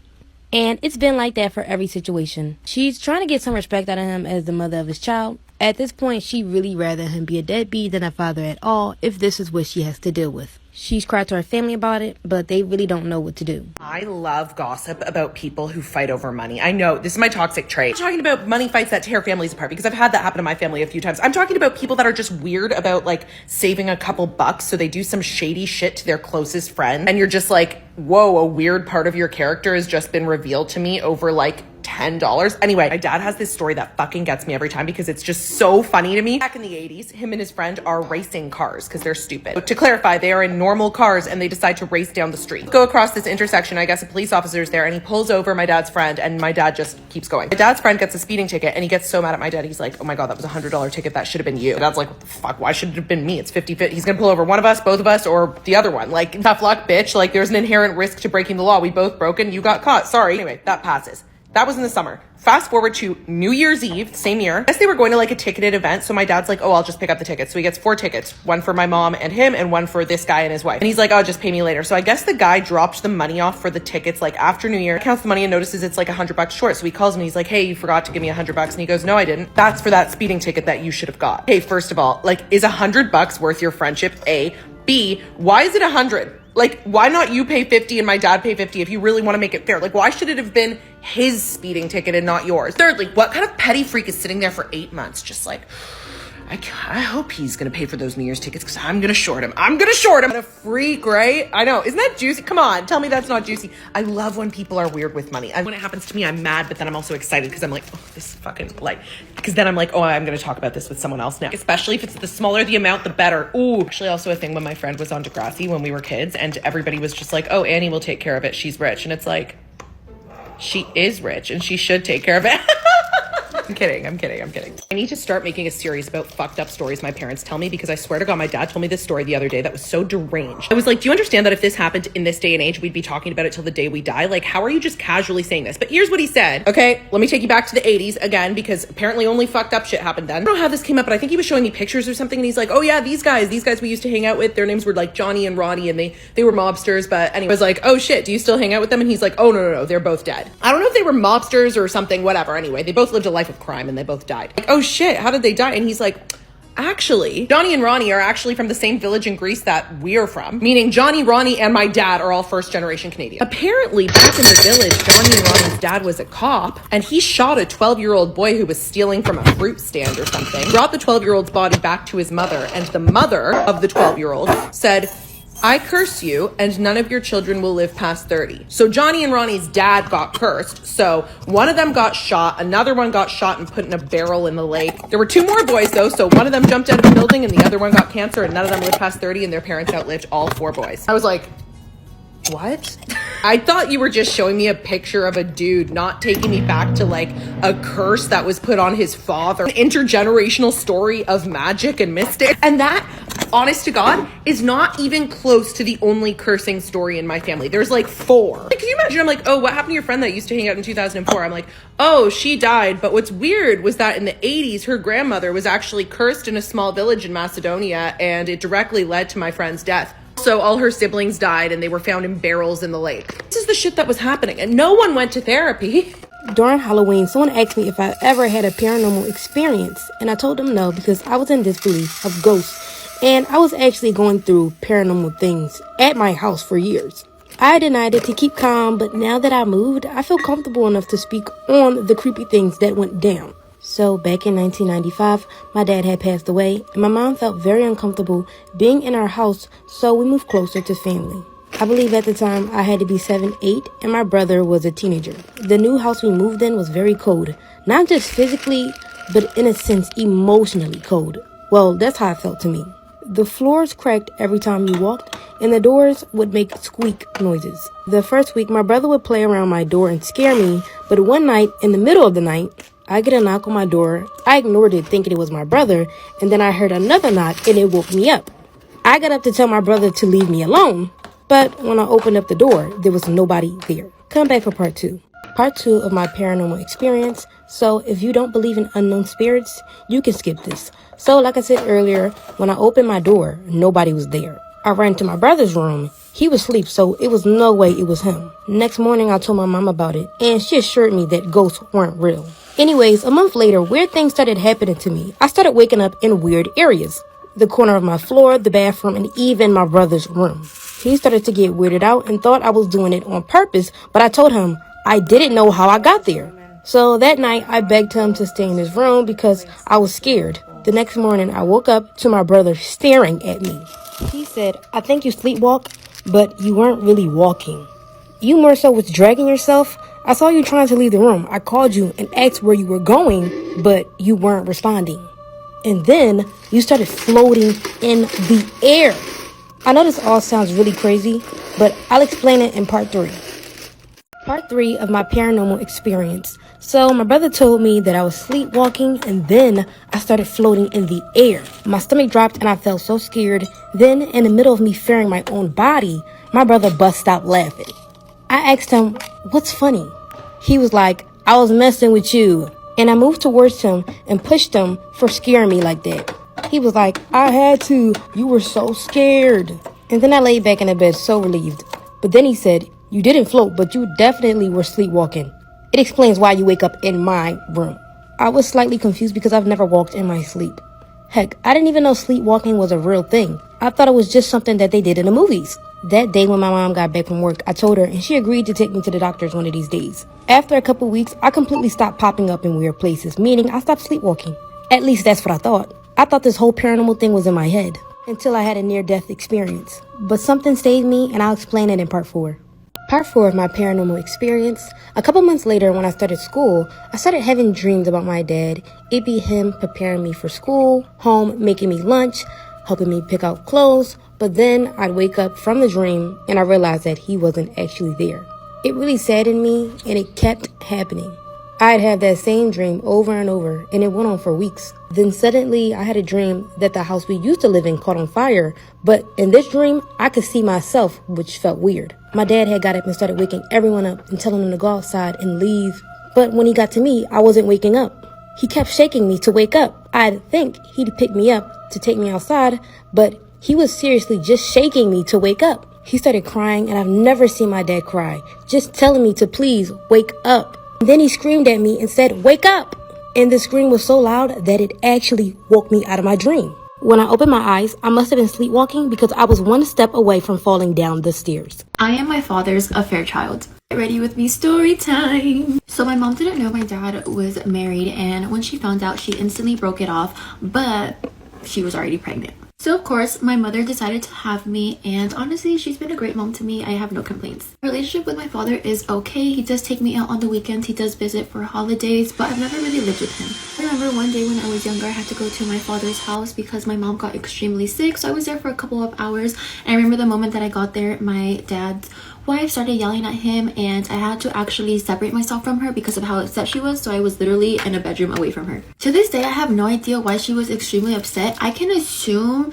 And it's been like that for every situation. She's trying to get some respect out of him as the mother of his child. At this point, she'd really rather him be a deadbeat than a father at all if this is what she has to deal with. She's cried to her family about it, but they really don't know what to do. I love gossip about people who fight over money. I know, this is my toxic trait. I'm talking about money fights that tear families apart because I've had that happen in my family a few times. I'm talking about people that are just weird about like saving a couple bucks, so they do some shady shit to their closest friend. And you're just like, whoa, a weird part of your character has just been revealed to me over like $10. Anyway, my dad has this story that fucking gets me every time because it's just so funny to me. Back in the 80s, him and his friend are racing cars because they're stupid. So to clarify, they are in normal cars and they decide to race down the street. Go across this intersection, I guess a police officer is there and he pulls over my dad's friend and my dad just keeps going. My dad's friend gets a speeding ticket and he gets so mad at my dad. He's like, "Oh my God, that was $100 ticket. That should have been you." My dad's like, "What the fuck? Why should it have been me? It's 50-50. He's gonna pull over one of us, both of us, or the other one. Like, tough luck, bitch. Like, there's an inherent risk to breaking the law. We both broke and you got caught. Sorry." Anyway, that passes. That was in the summer. Fast forward to New Year's Eve, same year. I guess they were going to like a ticketed event. So my dad's like, "Oh, I'll just pick up the tickets." So he gets 4 tickets, one for my mom and him and one for this guy and his wife. And he's like, "Oh, just pay me later." So I guess the guy dropped the money off for the tickets like after New Year, counts the money and notices it's like $100 short. So he calls me, he's like, "Hey, you forgot to give me $100. And he goes, "No, I didn't. That's for that speeding ticket that you should have got." Hey, first of all, like, is $100 worth your friendship? A. B, why is it 100? Like, why not you pay 50 and my dad pay 50 if you really want to make it fair? Like, why should it have been his speeding ticket and not yours? Thirdly, what kind of petty freak is sitting there for 8 months just like, I hope he's going to pay for those New Year's tickets because I'm going to short him. I'm going to short him. What a freak, right? I know. Isn't that juicy? Come on. Tell me that's not juicy. I love when people are weird with money. And when it happens to me, I'm mad, but then I'm also excited because I'm like, oh, this fucking, like, because then I'm like, oh, I'm going to talk about this with someone else now. Especially if it's the smaller the amount, the better. Ooh. Actually, also a thing when my friend was on Degrassi when we were kids and everybody was just like, "Oh, Annie will take care of it. She's rich." And it's like, she is rich and she should take care of it. I'm kidding. I need to start making a series about fucked up stories my parents tell me because I swear to God, my dad told me this story the other day that was so deranged. I was like, "Do you understand that if this happened in this day and age, we'd be talking about it till the day we die? Like, how are you just casually saying this?" But here's what he said. Okay, let me take you back to the 80s again because apparently only fucked up shit happened then. I don't know how this came up, but I think he was showing me pictures or something and he's like, "Oh yeah, these guys we used to hang out with, their names were like Johnny and Ronnie and they were mobsters." But anyway, I was like, "Oh shit, do you still hang out with them?" And he's like, "Oh no, they're both dead." I don't know if they were mobsters or something, whatever. Anyway, they both lived a life of crime and they both died. Like, "Oh shit, how did they die?" And he's like, "Actually, Johnny and Ronnie are actually from the same village in Greece that we're from." Meaning Johnny, Ronnie, and my dad are all first generation Canadian. Apparently, back in the village, Johnny and Ronnie's dad was a cop, and he shot a 12-year-old boy who was stealing from a fruit stand or something, brought the 12-year-old's body back to his mother, and the mother of the 12-year-old said, "I curse you, and none of your children will live past 30. So Johnny and Ronnie's dad got cursed. So one of them got shot, another one got shot and put in a barrel in the lake. There were 2 more boys though, so one of them jumped out of a building and the other one got cancer and none of them lived past 30 and their parents outlived all 4 boys." I was like, what? I thought you were just showing me a picture of a dude, not taking me back to like a curse that was put on his father. An intergenerational story of magic and mystic. And that, honest to God, is not even close to the only cursing story in my family. There's like 4. Like, can you imagine? I'm like, "Oh, what happened to your friend that used to hang out in 2004? I'm like, "Oh, she died. But what's weird was that in the 80s, her grandmother was actually cursed in a small village in Macedonia and it directly led to my friend's death. So all her siblings died and they were found in barrels in the lake." This is the shit that was happening and no one went to therapy. During Halloween, someone asked me if I ever had a paranormal experience, and I told them no because I was in disbelief of ghosts, and I was actually going through paranormal things at my house for years. I denied it to keep calm, but now that I moved, I feel comfortable enough to speak on the creepy things that went down. So back in 1995, my dad had passed away, and my mom felt very uncomfortable being in our house, so we moved closer to family. I believe at the time I had to be 7, 8, and my brother was a teenager. The new house we moved in was very cold, not just physically, but in a sense emotionally cold. Well, that's how it felt to me. The floors cracked every time you walked, and the doors would make squeak noises. The first week, my brother would play around my door and scare me, but one night, in the middle of the night, I get a knock on my door. I ignored it thinking it was my brother, and then I heard another knock and it woke me up. I got up to tell my brother to leave me alone, but when I opened up the door, there was nobody there. Come back for part 2. Part 2 of my paranormal experience, So if you don't believe in unknown spirits, you can skip this. So like I said earlier, when I opened my door, nobody was there. I ran to my brother's room. He was asleep, so it was no way it was him. Next morning, I told my mom about it, and she assured me that ghosts weren't real. Anyways, a month later, weird things started happening to me. I started waking up in weird areas. The corner of my floor, the bathroom, and even my brother's room. He started to get weirded out and thought I was doing it on purpose, but I told him I didn't know how I got there. So that night, I begged him to stay in his room because I was scared. The next morning, I woke up to my brother staring at me. He said, "I think you sleepwalk, but you weren't really walking. You more so was dragging yourself. I saw you trying to leave the room. I called you and asked where you were going, but you weren't responding. And then you started floating in the air." I know this all sounds really crazy, but I'll explain it in part 3. Part 3 of my paranormal experience. So my brother told me that I was sleepwalking, and then I started floating in the air. My stomach dropped and I felt so scared. Then in the middle of me fearing my own body, my brother bust out laughing. I asked him, "What's funny?" He was like, "I was messing with you." And I moved towards him and pushed him for scaring me like that. He was like, "I had to. You were so scared." And then I laid back in the bed so relieved. But then he said, "You didn't float, but you definitely were sleepwalking. It explains why you wake up in my room." I was slightly confused because I've never walked in my sleep. Heck, I didn't even know sleepwalking was a real thing. I thought it was just something that they did in the movies. That day when my mom got back from work, I told her and she agreed to take me to the doctors one of these days. After a couple weeks, I completely stopped popping up in weird places, meaning I stopped sleepwalking. At least that's what I thought. I thought this whole paranormal thing was in my head until I had a near-death experience. But something saved me, and I'll explain it in part 4. Part 4 of my paranormal experience. A couple months later, when I started school, I started having dreams about my dad. It'd be him preparing me for school, home, making me lunch, helping me pick out clothes. But then I'd wake up from the dream and I realized that he wasn't actually there. It really saddened me, and it kept happening. I'd have that same dream over and over, and it went on for weeks. Then suddenly I had a dream that the house we used to live in caught on fire, but in this dream I could see myself, which felt weird. My dad had got up and started waking everyone up and telling them to go outside and leave. But when he got to me, I wasn't waking up. He kept shaking me to wake up. I'd think he'd pick me up to take me outside, but he was seriously just shaking me to wake up. He started crying, and I've never seen my dad cry, just telling me to please wake up. Then he screamed at me and said, "Wake up!" And the scream was so loud that it actually woke me out of my dream. When I opened my eyes, I must have been sleepwalking because I was one step away from falling down the stairs. I am my father's affair child. Get ready with me, story time. So my mom didn't know my dad was married, and when she found out, she instantly broke it off, but she was already pregnant. So of course, my mother decided to have me, and honestly, she's been a great mom to me. I have no complaints. My relationship with my father is okay. He does take me out on the weekends. He does visit for holidays, but I've never really lived with him. I remember one day when I was younger, I had to go to my father's house because my mom got extremely sick. So I was there for a couple of hours. And I remember the moment that I got there, my dad's wife started yelling at him, and I had to actually separate myself from her because of how upset she was. So I was literally in a bedroom away from her. To this day, I have no idea why she was extremely upset. I can assume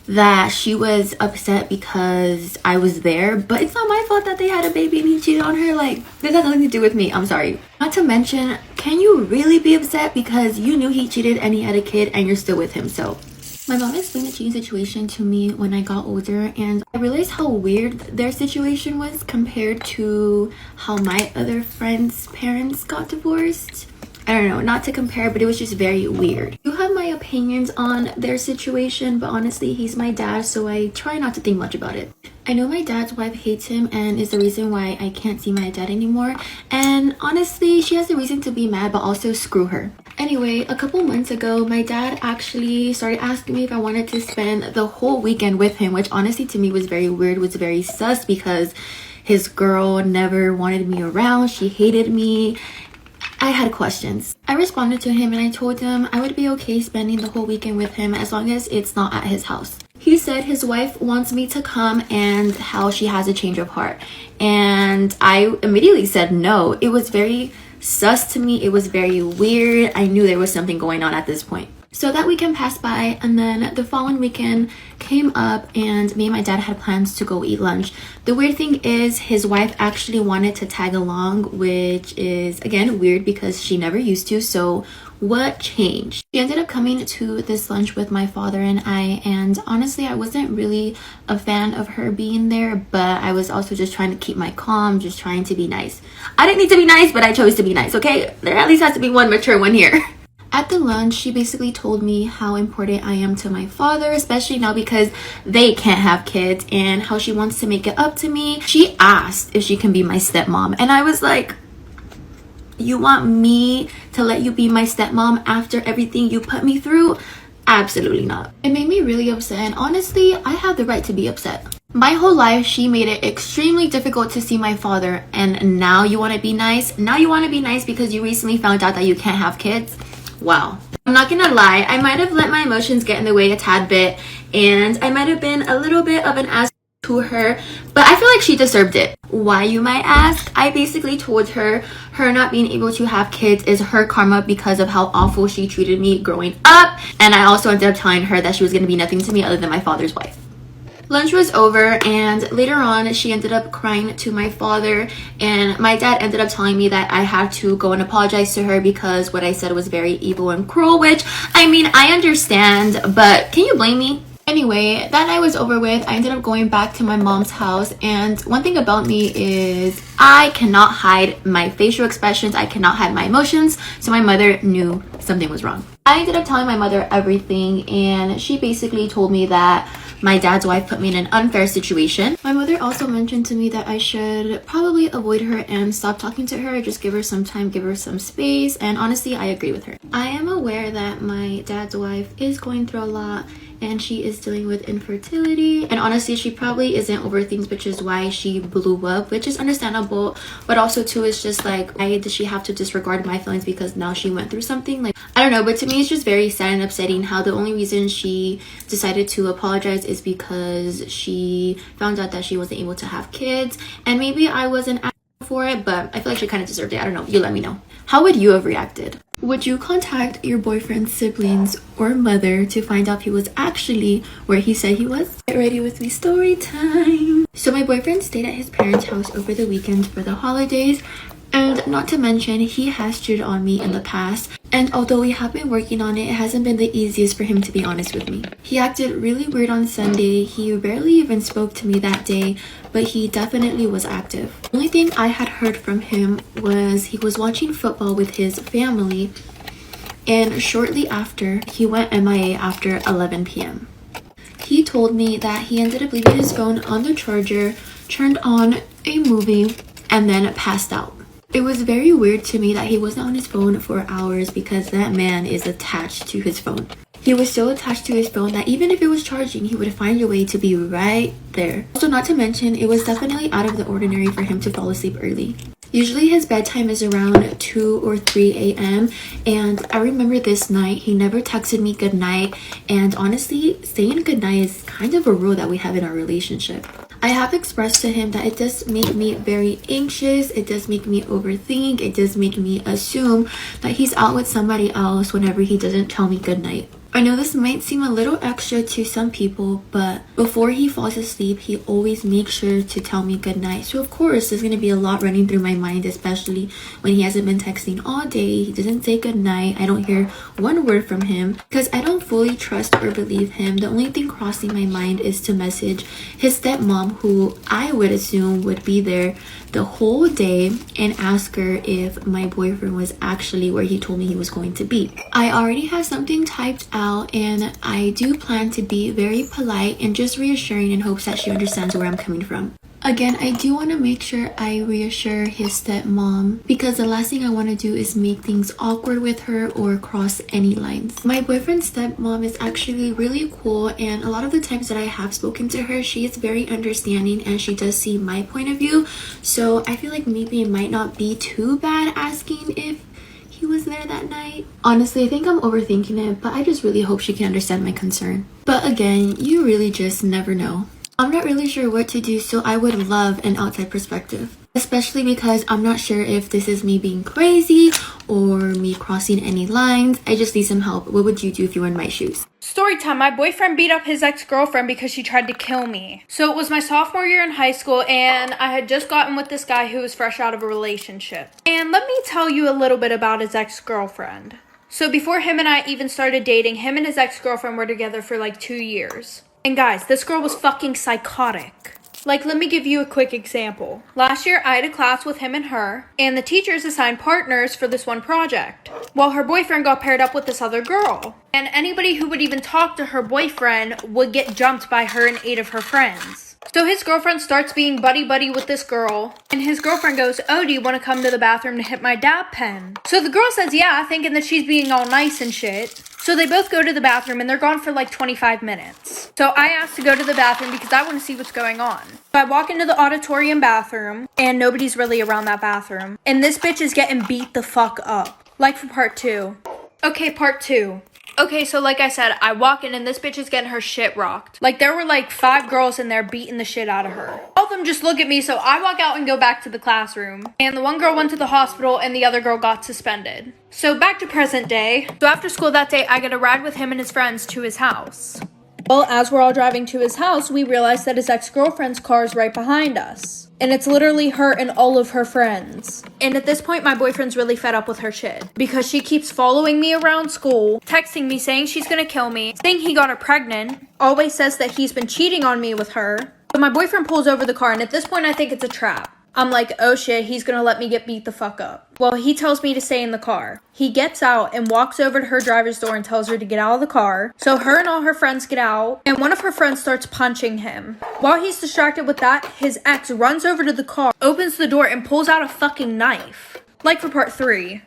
that she was upset because I was there, but it's not my fault that they had a baby and he cheated on her. Like, this has nothing to do with me. I'm sorry. Not to mention, can you really be upset because you knew he cheated and he had a kid and you're still with him? So my mom explained the cheating situation to me when I got older, and I realized how weird their situation was compared to how my other friends' parents got divorced. I don't know, not to compare, but it was just very weird. You have my opinions on their situation, but honestly, he's my dad, so I try not to think much about it. I know my dad's wife hates him and is the reason why I can't see my dad anymore. And honestly, she has a reason to be mad, but also screw her. Anyway, a couple months ago, my dad actually started asking me if I wanted to spend the whole weekend with him, which honestly to me was very weird, was very sus because his girl never wanted me around. She hated me. I had questions. I responded to him and I told him I would be okay spending the whole weekend with him as long as it's not at his house. He said his wife wants me to come and how she has a change of heart. And I immediately said no. It was very sus to me. It was very weird. I knew there was something going on at this point. So that weekend passed by, and then the following weekend came up and me and my dad had plans to go eat lunch. The weird thing is his wife actually wanted to tag along, which is again weird because she never used to. So what changed? She ended up coming to this lunch with my father and I, and honestly I wasn't really a fan of her being there, but I was also just trying to keep my calm, just trying to be nice. I didn't need to be nice, but I chose to be nice, okay? There at least has to be one mature one here. At the lunch, she basically told me how important I am to my father, especially now because they can't have kids, and how she wants to make it up to me. She asked if she can be my stepmom, and I was like, you want me to let you be my stepmom after everything you put me through? Absolutely not. It made me really upset, and honestly, I have the right to be upset. My whole life, she made it extremely difficult to see my father, and now you want to be nice? Now you want to be nice because you recently found out that you can't have kids? Wow. I'm not gonna lie, I might have let my emotions get in the way a tad bit, and I might have been a little bit of an ass to her, but I feel like she deserved it. Why, you might ask? I basically told her not being able to have kids is her karma because of how awful she treated me growing up, and I also ended up telling her that she was gonna be nothing to me other than my father's wife. Lunch was over, and later on she ended up crying to my father, and my dad ended up telling me that I had to go and apologize to her because what I said was very evil and cruel, which I mean I understand, but can you blame me? Anyway, that night was over with. I ended up going back to my mom's house, and one thing about me is I cannot hide my facial expressions, I cannot hide my emotions, so my mother knew something was wrong. I ended up telling my mother everything, and she basically told me that my dad's wife put me in an unfair situation. My mother also mentioned to me that I should probably avoid her and stop talking to her, just give her some time, give her some space, and honestly, I agree with her. I am aware that my dad's wife is going through a lot, and she is dealing with infertility, and honestly she probably isn't over things, which is why she blew up, which is understandable, but also too it's just like, why does she have to disregard my feelings because now she went through something? Like, I don't know, but to me it's just very sad and upsetting how the only reason she decided to apologize is because she found out that she wasn't able to have kids, and maybe I wasn't for it, but I feel like she kind of deserved it. I don't know, you let me know. How would you have reacted? Would you contact your boyfriend's siblings or mother to find out if he was actually where he said he was? Get ready with me, story time. So my boyfriend stayed at his parents' house over the weekend for the holidays, and not to mention he has cheated on me in the past, and although we have been working on it, it hasn't been the easiest for him, to be honest with me. He acted really weird on Sunday. He barely even spoke to me that day, but he definitely was active. The only thing I had heard from him was he was watching football with his family, and shortly after he went MIA after 11 p.m. He told me that he ended up leaving his phone on the charger, turned on a movie, and then passed out. It was very weird to me that he wasn't on his phone for hours because that man is attached to his phone. He was so attached to his phone that even if it was charging, he would find a way to be right there. Also, not to mention, it was definitely out of the ordinary for him to fall asleep early. Usually his bedtime is around 2 or 3 a.m. and I remember this night he never texted me goodnight, and honestly, saying goodnight is kind of a rule that we have in our relationship. I have expressed to him that it does make me very anxious, it does make me overthink, it does make me assume that he's out with somebody else whenever he doesn't tell me goodnight. I know this might seem a little extra to some people, but before he falls asleep, he always makes sure to tell me goodnight. So of course, there's going to be a lot running through my mind, especially when he hasn't been texting all day. He doesn't say goodnight. I don't hear one word from him because I don't fully trust or believe him. The only thing crossing my mind is to message his stepmom, who I would assume would be there the whole day, and ask her if my boyfriend was actually where he told me he was going to be. I already have something typed out, and I do plan to be very polite and just reassuring in hopes that she understands where I'm coming from. Again, I do want to make sure I reassure his stepmom because the last thing I want to do is make things awkward with her or cross any lines. My boyfriend's stepmom is actually really cool, and a lot of the times that I have spoken to her, she is very understanding and she does see my point of view. So I feel like maybe it might not be too bad asking if he was there that night. Honestly, I think I'm overthinking it, but I just really hope she can understand my concern. But again, you really just never know. I'm not really sure what to do, so I would love an outside perspective. especially because I'm not sure if this is me being crazy or me crossing any lines. I just need some help. What would you do if you were in my shoes? Storytime, my boyfriend beat up his ex-girlfriend because she tried to kill me. So it was my sophomore year in high school, and I had just gotten with this guy who was fresh out of a relationship. And let me tell you a little bit about his ex-girlfriend. So before him and I even started dating, him and his ex-girlfriend were together for like 2 years. And guys, this girl was fucking psychotic. Like, let me give you a quick example. Last year, I had a class with him and her, and the teachers assigned partners for this one project. Well, her boyfriend got paired up with this other girl. And anybody who would even talk to her boyfriend would get jumped by her and 8 of her friends. So his girlfriend starts being buddy-buddy with this girl, and his girlfriend goes, "Oh, do you want to come to the bathroom to hit my dab pen?" So the girl says yeah, thinking that she's being all nice and shit. So they both go to the bathroom, and they're gone for like 25 minutes. So I asked to go to the bathroom because I want to see what's going on. So I walk into the auditorium bathroom, and nobody's really around that bathroom. And this bitch is getting beat the fuck up. Like for part 2. Okay, part 2. Okay, so like I said, I walk in and this bitch is getting her shit rocked. Like, there were like 5 girls in there beating the shit out of her. All of them just look at me, so I walk out and go back to the classroom. And the one girl went to the hospital and the other girl got suspended. So back to present day. So after school that day, I get a ride with him and his friends to his house. Well, as we're all driving to his house, we realize that his ex-girlfriend's car is right behind us. And it's literally her and all of her friends. And at this point, my boyfriend's really fed up with her shit. Because she keeps following me around school, texting me saying she's gonna kill me, saying he got her pregnant, always says that he's been cheating on me with her. But my boyfriend pulls over the car, and at this point, I think it's a trap. I'm like, oh shit, he's gonna let me get beat the fuck up. Well, he tells me to stay in the car. He gets out and walks over to her driver's door and tells her to get out of the car. So her and all her friends get out, and one of her friends starts punching him. While he's distracted with that, his ex runs over to the car, opens the door, and pulls out a fucking knife. Like for part 3.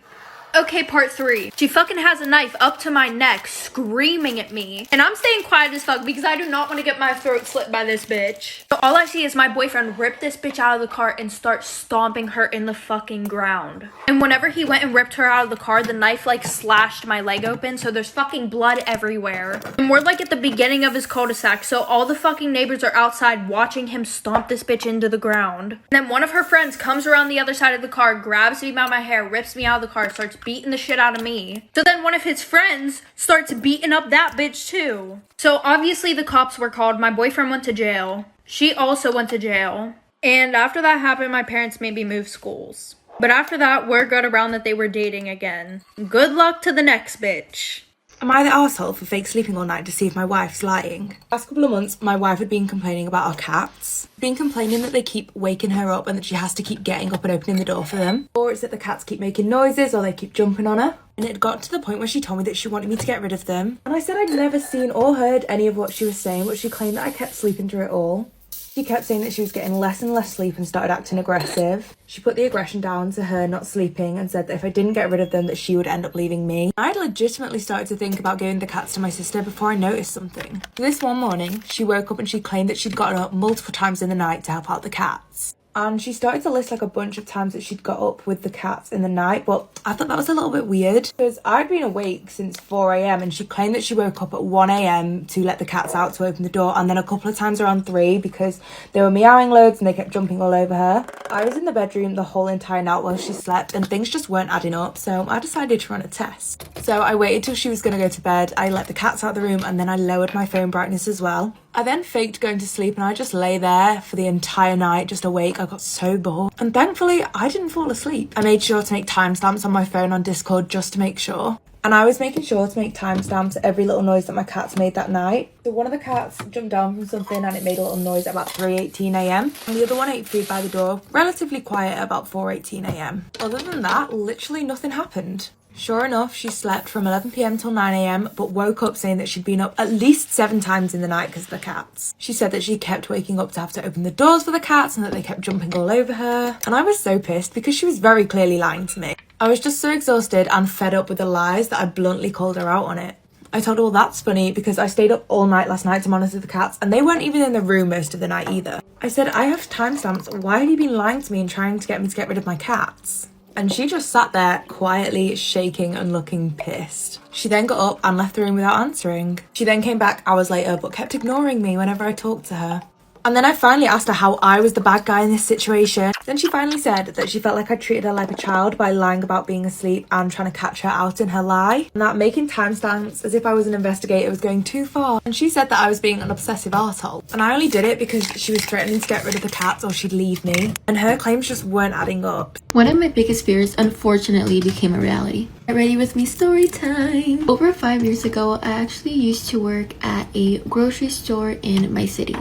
Okay, part 3. She fucking has a knife up to my neck, screaming at me. And I'm staying quiet as fuck because I do not want to get my throat slit by this bitch. So all I see is my boyfriend rip this bitch out of the car and start stomping her in the fucking ground. And whenever he went and ripped her out of the car, the knife like slashed my leg open, so there's fucking blood everywhere. And we're like at the beginning of his cul-de-sac, so all the fucking neighbors are outside watching him stomp this bitch into the ground. And then one of her friends comes around the other side of the car, grabs me by my hair, rips me out of the car, starts beating the shit out of me. So then one of his friends starts beating up that bitch too. So obviously the cops were called. My boyfriend went to jail. She also went to jail. And after that happened, my parents made me move schools. But after that, word got around that they were dating again. Good luck to the next bitch. Am I the arsehole for fake sleeping all night to see if my wife's lying? Last couple of months, my wife had been complaining about our cats. Been complaining that they keep waking her up and that she has to keep getting up and opening the door for them. Or it's that the cats keep making noises or they keep jumping on her. And it had got to the point where she told me that she wanted me to get rid of them. And I said I'd never seen or heard any of what she was saying, but she claimed that I kept sleeping through it all. She kept saying that she was getting less and less sleep and started acting aggressive. She put the aggression down to her not sleeping and said that if I didn't get rid of them that she would end up leaving me. I had legitimately started to think about giving the cats to my sister before I noticed something. This one morning, she woke up and she claimed that she'd gotten up multiple times in the night to help out the cats. And she started to list like a bunch of times that she'd got up with the cats in the night. But I thought that was a little bit weird because I'd been awake since 4 a.m. and she claimed that she woke up at 1 a.m. to let the cats out to open the door, and then a couple of times around 3 because they were meowing loads and they kept jumping all over her. I was in the bedroom the whole entire night while she slept and things just weren't adding up, so I decided to run a test. So I waited till she was going to go to bed, I let the cats out of the room, and then I lowered my phone brightness as well. I then faked going to sleep and I just lay there for the entire night, just awake. I got so bored. And thankfully, I didn't fall asleep. I made sure to make timestamps on my phone on Discord just to make sure. And I was making sure to make timestamps every little noise that my cats made that night. So one of the cats jumped down from something and it made a little noise at about 3:18 a.m. And the other one ate food by the door, relatively quiet at about 4:18 a.m. Other than that, literally nothing happened. Sure enough, she slept from 11 p.m. till 9 a.m, but woke up saying that she'd been up at least 7 times in the night because of the cats. She said that she kept waking up to have to open the doors for the cats and that they kept jumping all over her. And I was so pissed because she was very clearly lying to me. I was just so exhausted and fed up with the lies that I bluntly called her out on it. I told her, well, that's funny because I stayed up all night last night to monitor the cats and they weren't even in the room most of the night either. I said, I have timestamps. Why have you been lying to me and trying to get me to get rid of my cats? And she just sat there quietly shaking and looking pissed. She then got up and left the room without answering. She then came back hours later but kept ignoring me whenever I talked to her. And then I finally asked her how I was the bad guy in this situation. Then she finally said that she felt like I treated her like a child by lying about being asleep and trying to catch her out in her lie, and that making timestamps as if I was an investigator was going too far. And she said that I was being an obsessive arsehole, and I only did it because she was threatening to get rid of the cats or she'd leave me, and her claims just weren't adding up. One of my biggest fears unfortunately became a reality. Get ready with me, story time. Over 5 years ago, I actually used to work at a grocery store in my city.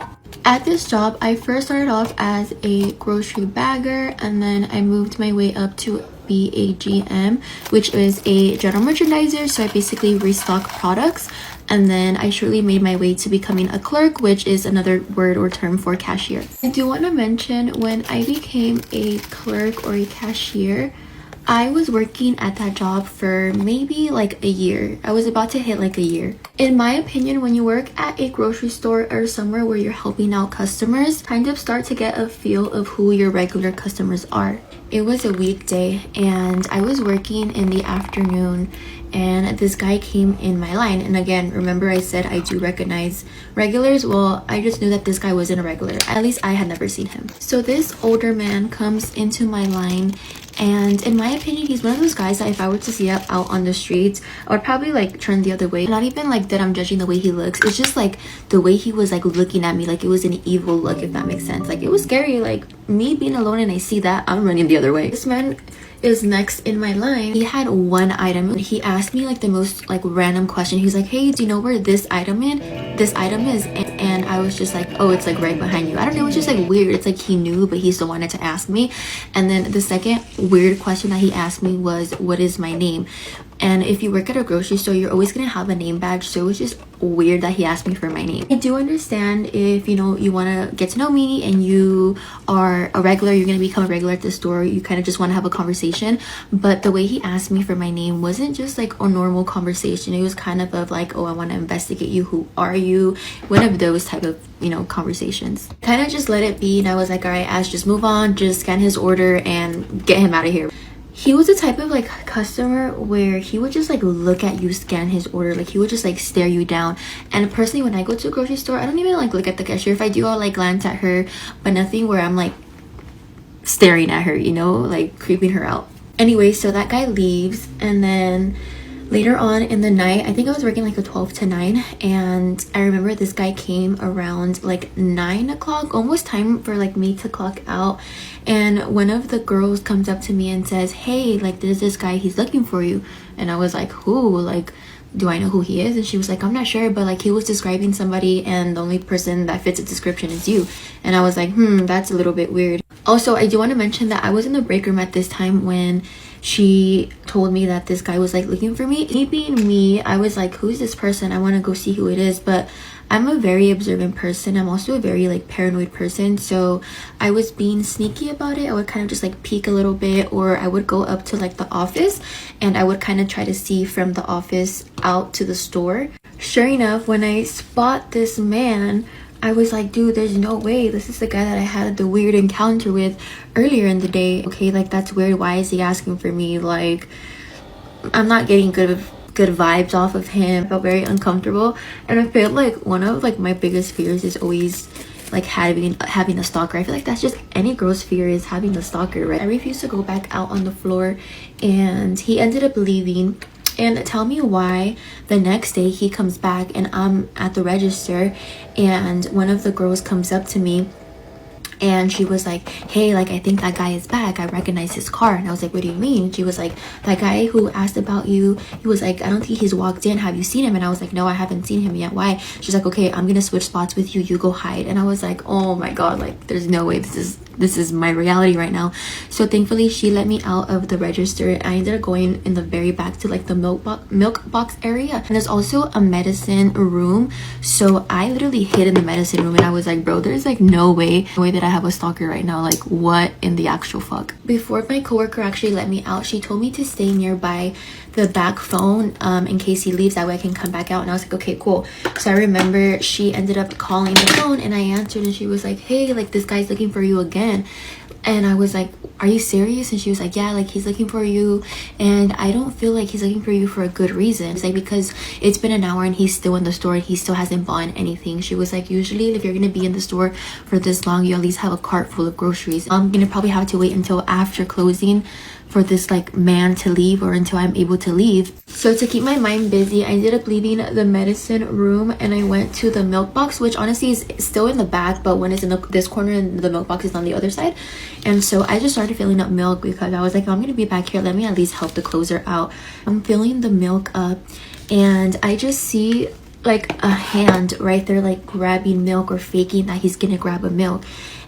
At this job, I first started off as a grocery bagger, and then I moved my way up to be a GM, which is a general merchandiser. So I basically restock products, and then I shortly made my way to becoming a clerk, which is another word or term for cashier. I do want to mention, when I became a clerk or a cashier, I was working at that job for maybe like a year. I was about to hit like a year. In my opinion, when you work at a grocery store or somewhere where you're helping out customers, kind of start to get a feel of who your regular customers are. It was a weekday and I was working in the afternoon, and this guy came in my line. And again, remember I said I do recognize regulars? Well, I just knew that this guy wasn't a regular. At least I had never seen him. So this older man comes into my line, and in my opinion, he's one of those guys that if I were to see out on the streets, I would probably like turn the other way. Not even like that I'm judging the way he looks. It's just like the way he was like looking at me, like it was an evil look, if that makes sense. Like it was scary. Like me being alone and I see that, I'm running the other way. This man is next in my line. He had one item. He asked me like the most like random question. He's like, hey, do you know where this item is? And I was just like, oh, it's like right behind you. I don't know, it was just like weird. It's like he knew, but he still wanted to ask me. And then the second weird question that he asked me was, what is my name? And if you work at a grocery store, you're always gonna have a name badge, so it was just weird that he asked me for my name. I do understand if you want to get to know me and you are a regular, you're gonna become a regular at the store, you kind of just want to have a conversation. But the way he asked me for my name wasn't just like a normal conversation. It was kind of like, oh, I want to investigate you, who are you, one of those type of conversations. Kind of just let it be, and I was like, all right, Ash, just move on, just scan his order and get him out of here. He was the type of like customer where he would just like look at you, scan his order, like he would just like stare you down. And personally, when I go to a grocery store, I don't even like look at the cashier. If I do, I'll like glance at her, but nothing where I'm like staring at her, like creeping her out. Anyway, so that guy leaves, and then later on in the night, I think I was working like a 12 to 9, and I remember this guy came around like 9 o'clock, almost time for like me to clock out. And one of the girls comes up to me and says, hey, like there's this guy, he's looking for you. And I was like, who? Like, do I know who he is? And she was like, I'm not sure, but like he was describing somebody and the only person that fits the description is you. And I was like, that's a little bit weird. Also, I do want to mention that I was in the break room at this time when she told me that this guy was like looking for me. Me being me, I was like, who's this person? I want to go see who it is. But I'm a very observant person. I'm also a very like paranoid person, so I was being sneaky about it. I would kind of just like peek a little bit, or I would go up to like the office and I would kind of try to see from the office out to the store. Sure enough, when I spot this man, I was like, dude, there's no way this is the guy that I had the weird encounter with earlier in the day. Okay, like that's weird. Why is he asking for me? Like, I'm not getting good vibes off of him. I felt very uncomfortable, and I feel like one of like my biggest fears is always like having a stalker. I feel like that's just any girl's fear, is having a stalker, right? I refused to go back out on the floor, and he ended up leaving. And tell me why the next day he comes back and I'm at the register, and one of the girls comes up to me and she was like, hey, like I think that guy is back, I recognize his car. And I was like, what do you mean? She was like, that guy who asked about you, he was like, I don't think he's walked in, have you seen him? And I was like, no, I haven't seen him yet. Why? She's like, okay, I'm gonna switch spots with you, you go hide. And I was like, oh my god, like there's no way this is my reality right now. So thankfully she let me out of the register. I ended up going in the very back to like the milk box area, and there's also a medicine room, so I literally hid in the medicine room. And I was like, bro, there's like no way that I have a stalker right now. Like, what in the actual fuck? Before my coworker actually let me out, she told me to stay nearby the back phone in case he leaves, that way I can come back out. And I was like, okay, cool. So I remember she ended up calling the phone, and I answered, and she was like, hey, like this guy's looking for you again. man. And I was like, are you serious? And she was like, yeah, like he's looking for you. And I don't feel like he's looking for you for a good reason. It's like, because it's been an hour and he's still in the store and he still hasn't bought anything. She was like, usually if you're gonna be in the store for this long, you at least have a cart full of groceries. I'm gonna probably have to wait until after closing for this like man to leave, or until I'm able to leave. So to keep my mind busy, I ended up leaving the medicine room and I went to the milk box, which honestly is still in the back, but when it's in this corner and the milk box is on the other side. And so I just started filling up milk because I was like, I'm gonna be back here, let me at least help the closer out. I'm filling the milk up and I just see like a hand right there, like grabbing milk or faking that he's gonna grab a milk.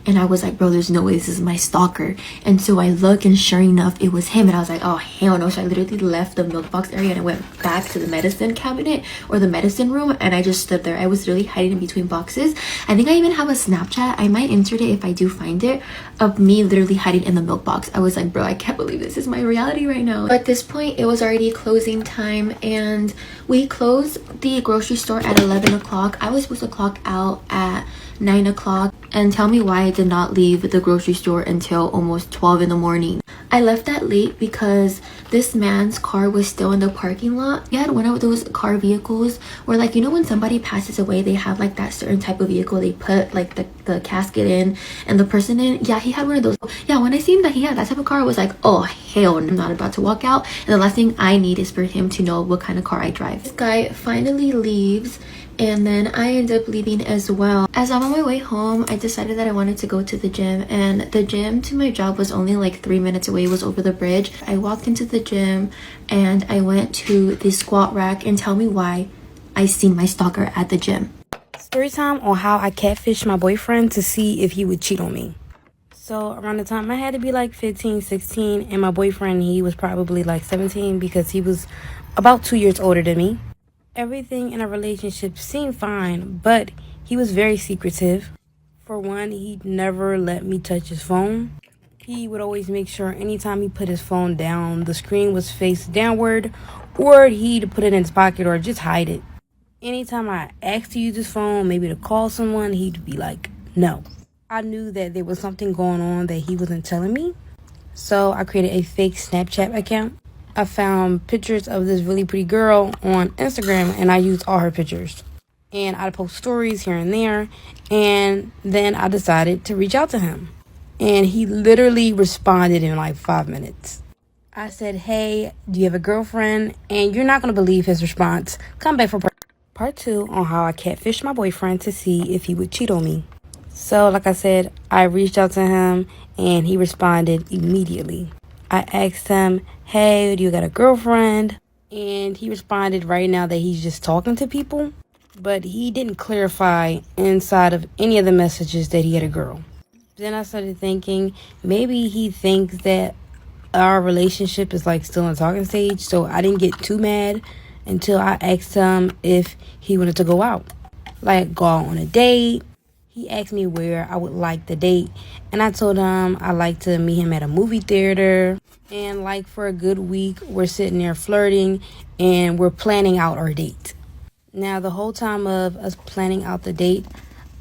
And I was like, bro, there's no way this is my stalker. And so I look, and sure enough, it was him. And I was like, oh, hell no. So I literally left the milk box area and I went back to the medicine cabinet or the medicine room. And I just stood there. I was really hiding in between boxes. I think I even have a Snapchat. I might insert it if I do find it, of me literally hiding in the milk box. I was like, bro, I can't believe this is my reality right now. But at this point, it was already closing time. And we closed the grocery store at 11 o'clock. I was supposed to clock out at 9 o'clock. And tell me why I did not leave the grocery store until almost 12 in the morning. I left that late because this man's car was still in the parking lot. He had one of those car vehicles where, like, you know when somebody passes away, they have like that certain type of vehicle they put like the casket in and the person in. Yeah, he had one of those. Yeah, when I seen that he had that type of car, I was like, oh hell, I'm not about to walk out. And the last thing I need is for him to know what kind of car I drive. This guy finally leaves. And then I end up leaving as well. As I'm on my way home, I decided that I wanted to go to the gym. And the gym to my job was only like 3 minutes away. It was over the bridge. I walked into the gym and I went to the squat rack. And tell me why I seen my stalker at the gym. Story time on how I catfished my boyfriend to see if he would cheat on me. So around the time I had to be like 15, 16. And my boyfriend, he was probably like 17 because he was about 2 years older than me. Everything in our relationship seemed fine, but he was very secretive. For one, he'd never let me touch his phone. He would always make sure anytime he put his phone down, the screen was face downward, or he'd put it in his pocket or just hide it. Anytime I asked to use his phone, maybe to call someone, he'd be like, no. I knew that there was something going on that he wasn't telling me, so I created a fake Snapchat account. I found pictures of this really pretty girl on Instagram and I used all her pictures. And I'd post stories here and there. And then I decided to reach out to him. And he literally responded in like 5 minutes. I said, hey, do you have a girlfriend? And you're not going to believe his response. Come back for part 2 on how I catfished my boyfriend to see if he would cheat on me. So like I said, I reached out to him and he responded immediately. I asked him, hey, do you got a girlfriend? And he responded right now that he's just talking to people. But he didn't clarify inside of any of the messages that he had a girl. Then I started thinking maybe he thinks that our relationship is like still in the talking stage. So I didn't get too mad until I asked him if he wanted to go out. Like go out on a date. He asked me where I would like the date. And I told him I like to meet him at a movie theater. And like for a good week, we're sitting there flirting and we're planning out our date. Now, the whole time of us planning out the date,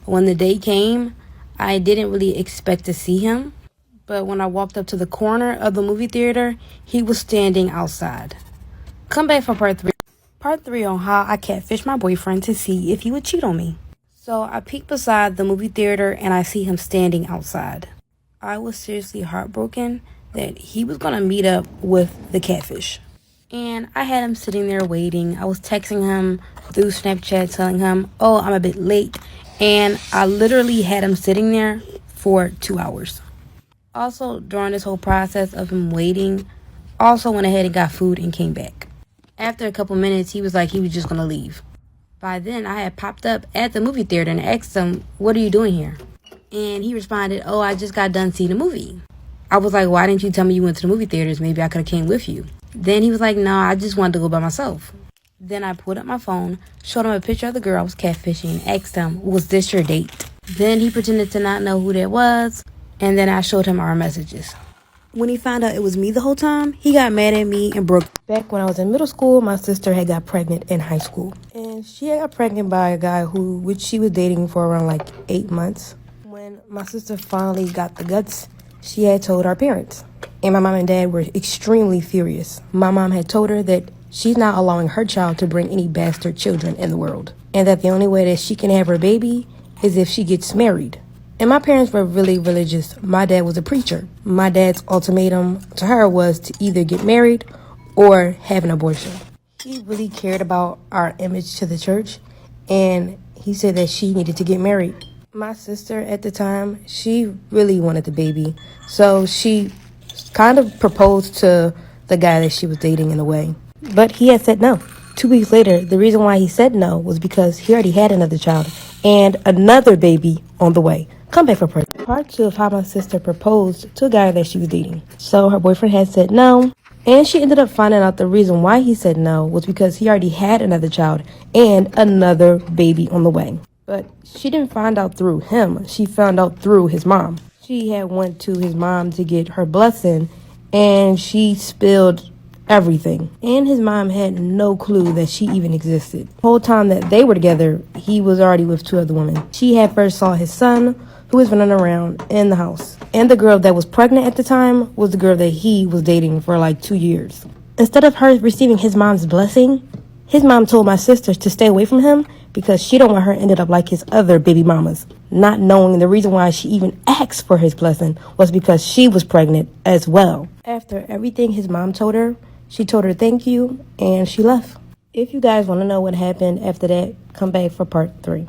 when the date came, I didn't really expect to see him. But when I walked up to the corner of the movie theater, he was standing outside. Come back for part 3. Part 3 on how I catfished my boyfriend to see if he would cheat on me. So I peeked beside the movie theater and I see him standing outside. I was seriously heartbroken that he was going to meet up with the catfish. And I had him sitting there waiting. I was texting him through Snapchat telling him, oh, I'm a bit late. And I literally had him sitting there for 2 hours. Also, during this whole process of him waiting, also went ahead and got food and came back. After a couple minutes, he was like he was just going to leave. By then, I had popped up at the movie theater and asked him, what are you doing here? And he responded, oh, I just got done seeing a movie. I was like, why didn't you tell me you went to the movie theaters? Maybe I could have came with you. Then he was like, no, I just wanted to go by myself. Then I pulled up my phone, showed him a picture of the girl I was catfishing, and asked him, was this your date? Then he pretended to not know who that was, and then I showed him our messages. When he found out it was me the whole time, he got mad at me and broke. Back when I was in middle school, my sister had got pregnant in high school. And she got pregnant by a guy which she was dating for around like 8 months. When When my sister finally got the guts, she had told our parents. And my mom and dad were extremely furious. My mom had told her that she's not allowing her child to bring any bastard children in the world. And that the only way that she can have her baby is if she gets married. And my parents were really religious. My dad was a preacher. My dad's ultimatum to her was to either get married or have an abortion. He really cared about our image to the church, and he said that she needed to get married. My sister at the time, she really wanted the baby, so she kind of proposed to the guy that she was dating in a way. But he had said no. 2 weeks later, the reason why he said no was because he already had another child and another baby on the way. Come back for part 2 of how my sister proposed to a guy that she was dating. So her boyfriend had said no, and she ended up finding out the reason why he said no was because he already had another child and another baby on the way. But she didn't find out through him. She found out through his mom. She had went to his mom to get her blessing, and she spilled everything. And his mom had no clue that she even existed. The whole time that they were together, he was already with 2 other women. She had first saw his son, who was running around in the house. And the girl that was pregnant at the time was the girl that he was dating for like 2 years. Instead of her receiving his mom's blessing, his mom told my sister to stay away from him because she don't want her ended up like his other baby mamas. Not knowing the reason why she even asked for his blessing was because she was pregnant as well. After everything his mom told her, she told her thank you and she left. If you guys want to know what happened after that, come back for part 3.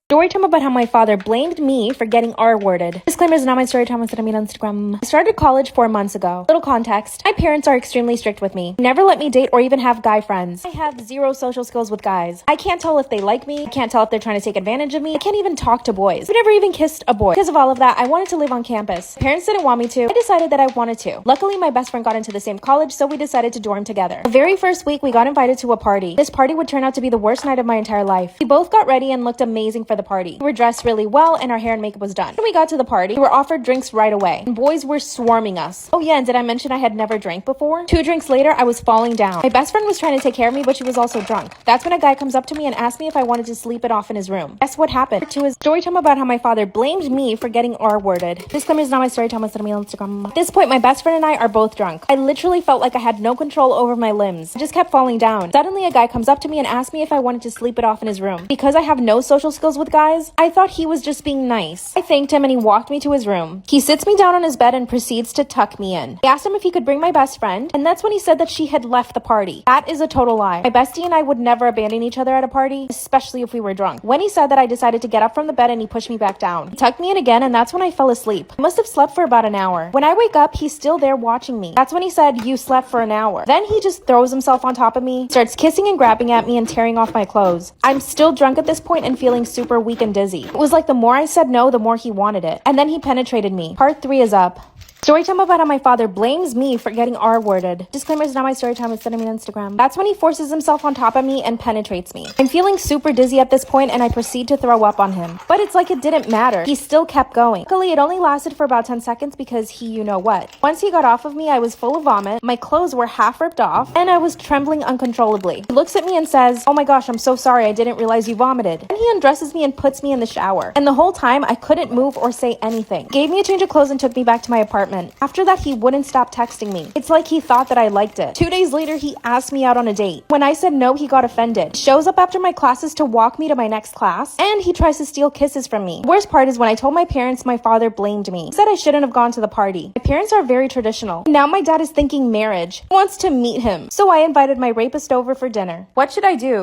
Storytime about how my father blamed me for getting R-worded. Disclaimer is not my storytime on Instagram. I started college 4 months ago. Little context. My parents are extremely strict with me. Never let me date or even have guy friends. I have zero social skills with guys. I can't tell if they like me. I can't tell if they're trying to take advantage of me. I can't even talk to boys. I've never even kissed a boy. Because of all of that, I wanted to live on campus. Parents didn't want me to. I decided that I wanted to. Luckily, my best friend got into the same college, so we decided to dorm together. The very first week, we got invited to a party. This party would turn out to be the worst night of my entire life. We both got ready and looked amazing for the party. We were dressed really well and our hair and makeup was done. When we got to the party, we were offered drinks right away. And boys were swarming us. Oh yeah, and did I mention I had never drank before? 2 drinks later, I was falling down. My best friend was trying to take care of me, but she was also drunk. That's when a guy comes up to me and asked me if I wanted to sleep it off in his room. Guess what happened? To his story time about how my father blamed me for getting R-worded. Disclaimer is not my story time on Instagram. At this point, my best friend and I are both drunk. I literally felt like I had no control over my limbs. I just kept falling down. Suddenly, a guy comes up to me and asked me if I wanted to sleep it off in his room. Because I have no social skills with guys, I thought he was just being nice. I thanked him and he walked me to his room. He sits me down on his bed and proceeds to tuck me in. I asked him if he could bring my best friend, and that's when he said that she had left the party. That is a total lie. My bestie and I would never abandon each other at a party, especially if we were drunk. When he said that, I decided to get up from the bed and he pushed me back down. He tucked me in again, and that's when I fell asleep. I must have slept for about an hour. When I wake up, he's still there watching me. That's when he said, "You slept for an hour." Then he just throws himself on top of me, starts kissing and grabbing at me and tearing off my clothes. I'm still drunk at this point and feeling super weak and dizzy. It was like the more I said no, the more he wanted it. And then he penetrated me. Part 3 is up. Storytime about how my father blames me for getting R-worded. Disclaimer is not my storytime, it's sending me on Instagram. That's when he forces himself on top of me and penetrates me. I'm feeling super dizzy at this point and I proceed to throw up on him. But it's like it didn't matter. He still kept going. Luckily, it only lasted for about 10 seconds because he you know what. Once he got off of me, I was full of vomit, my clothes were half ripped off, and I was trembling uncontrollably. He looks at me and says, "Oh my gosh, I'm so sorry, I didn't realize you vomited." And he undresses me and puts me in the shower. And the whole time, I couldn't move or say anything. Gave me a change of clothes and took me back to my apartment. After that, he wouldn't stop texting me. It's like he thought that I liked it. 2 days later, he asked me out on a date. When I said no, he got offended. Shows up after my classes to walk me to my next class, and he tries to steal kisses from me. The worst part is when I told my parents, my father blamed me. He said I shouldn't have gone to the party. My parents are very traditional. Now my dad is thinking marriage. He wants to meet him. So I invited my rapist over for dinner. What should I do?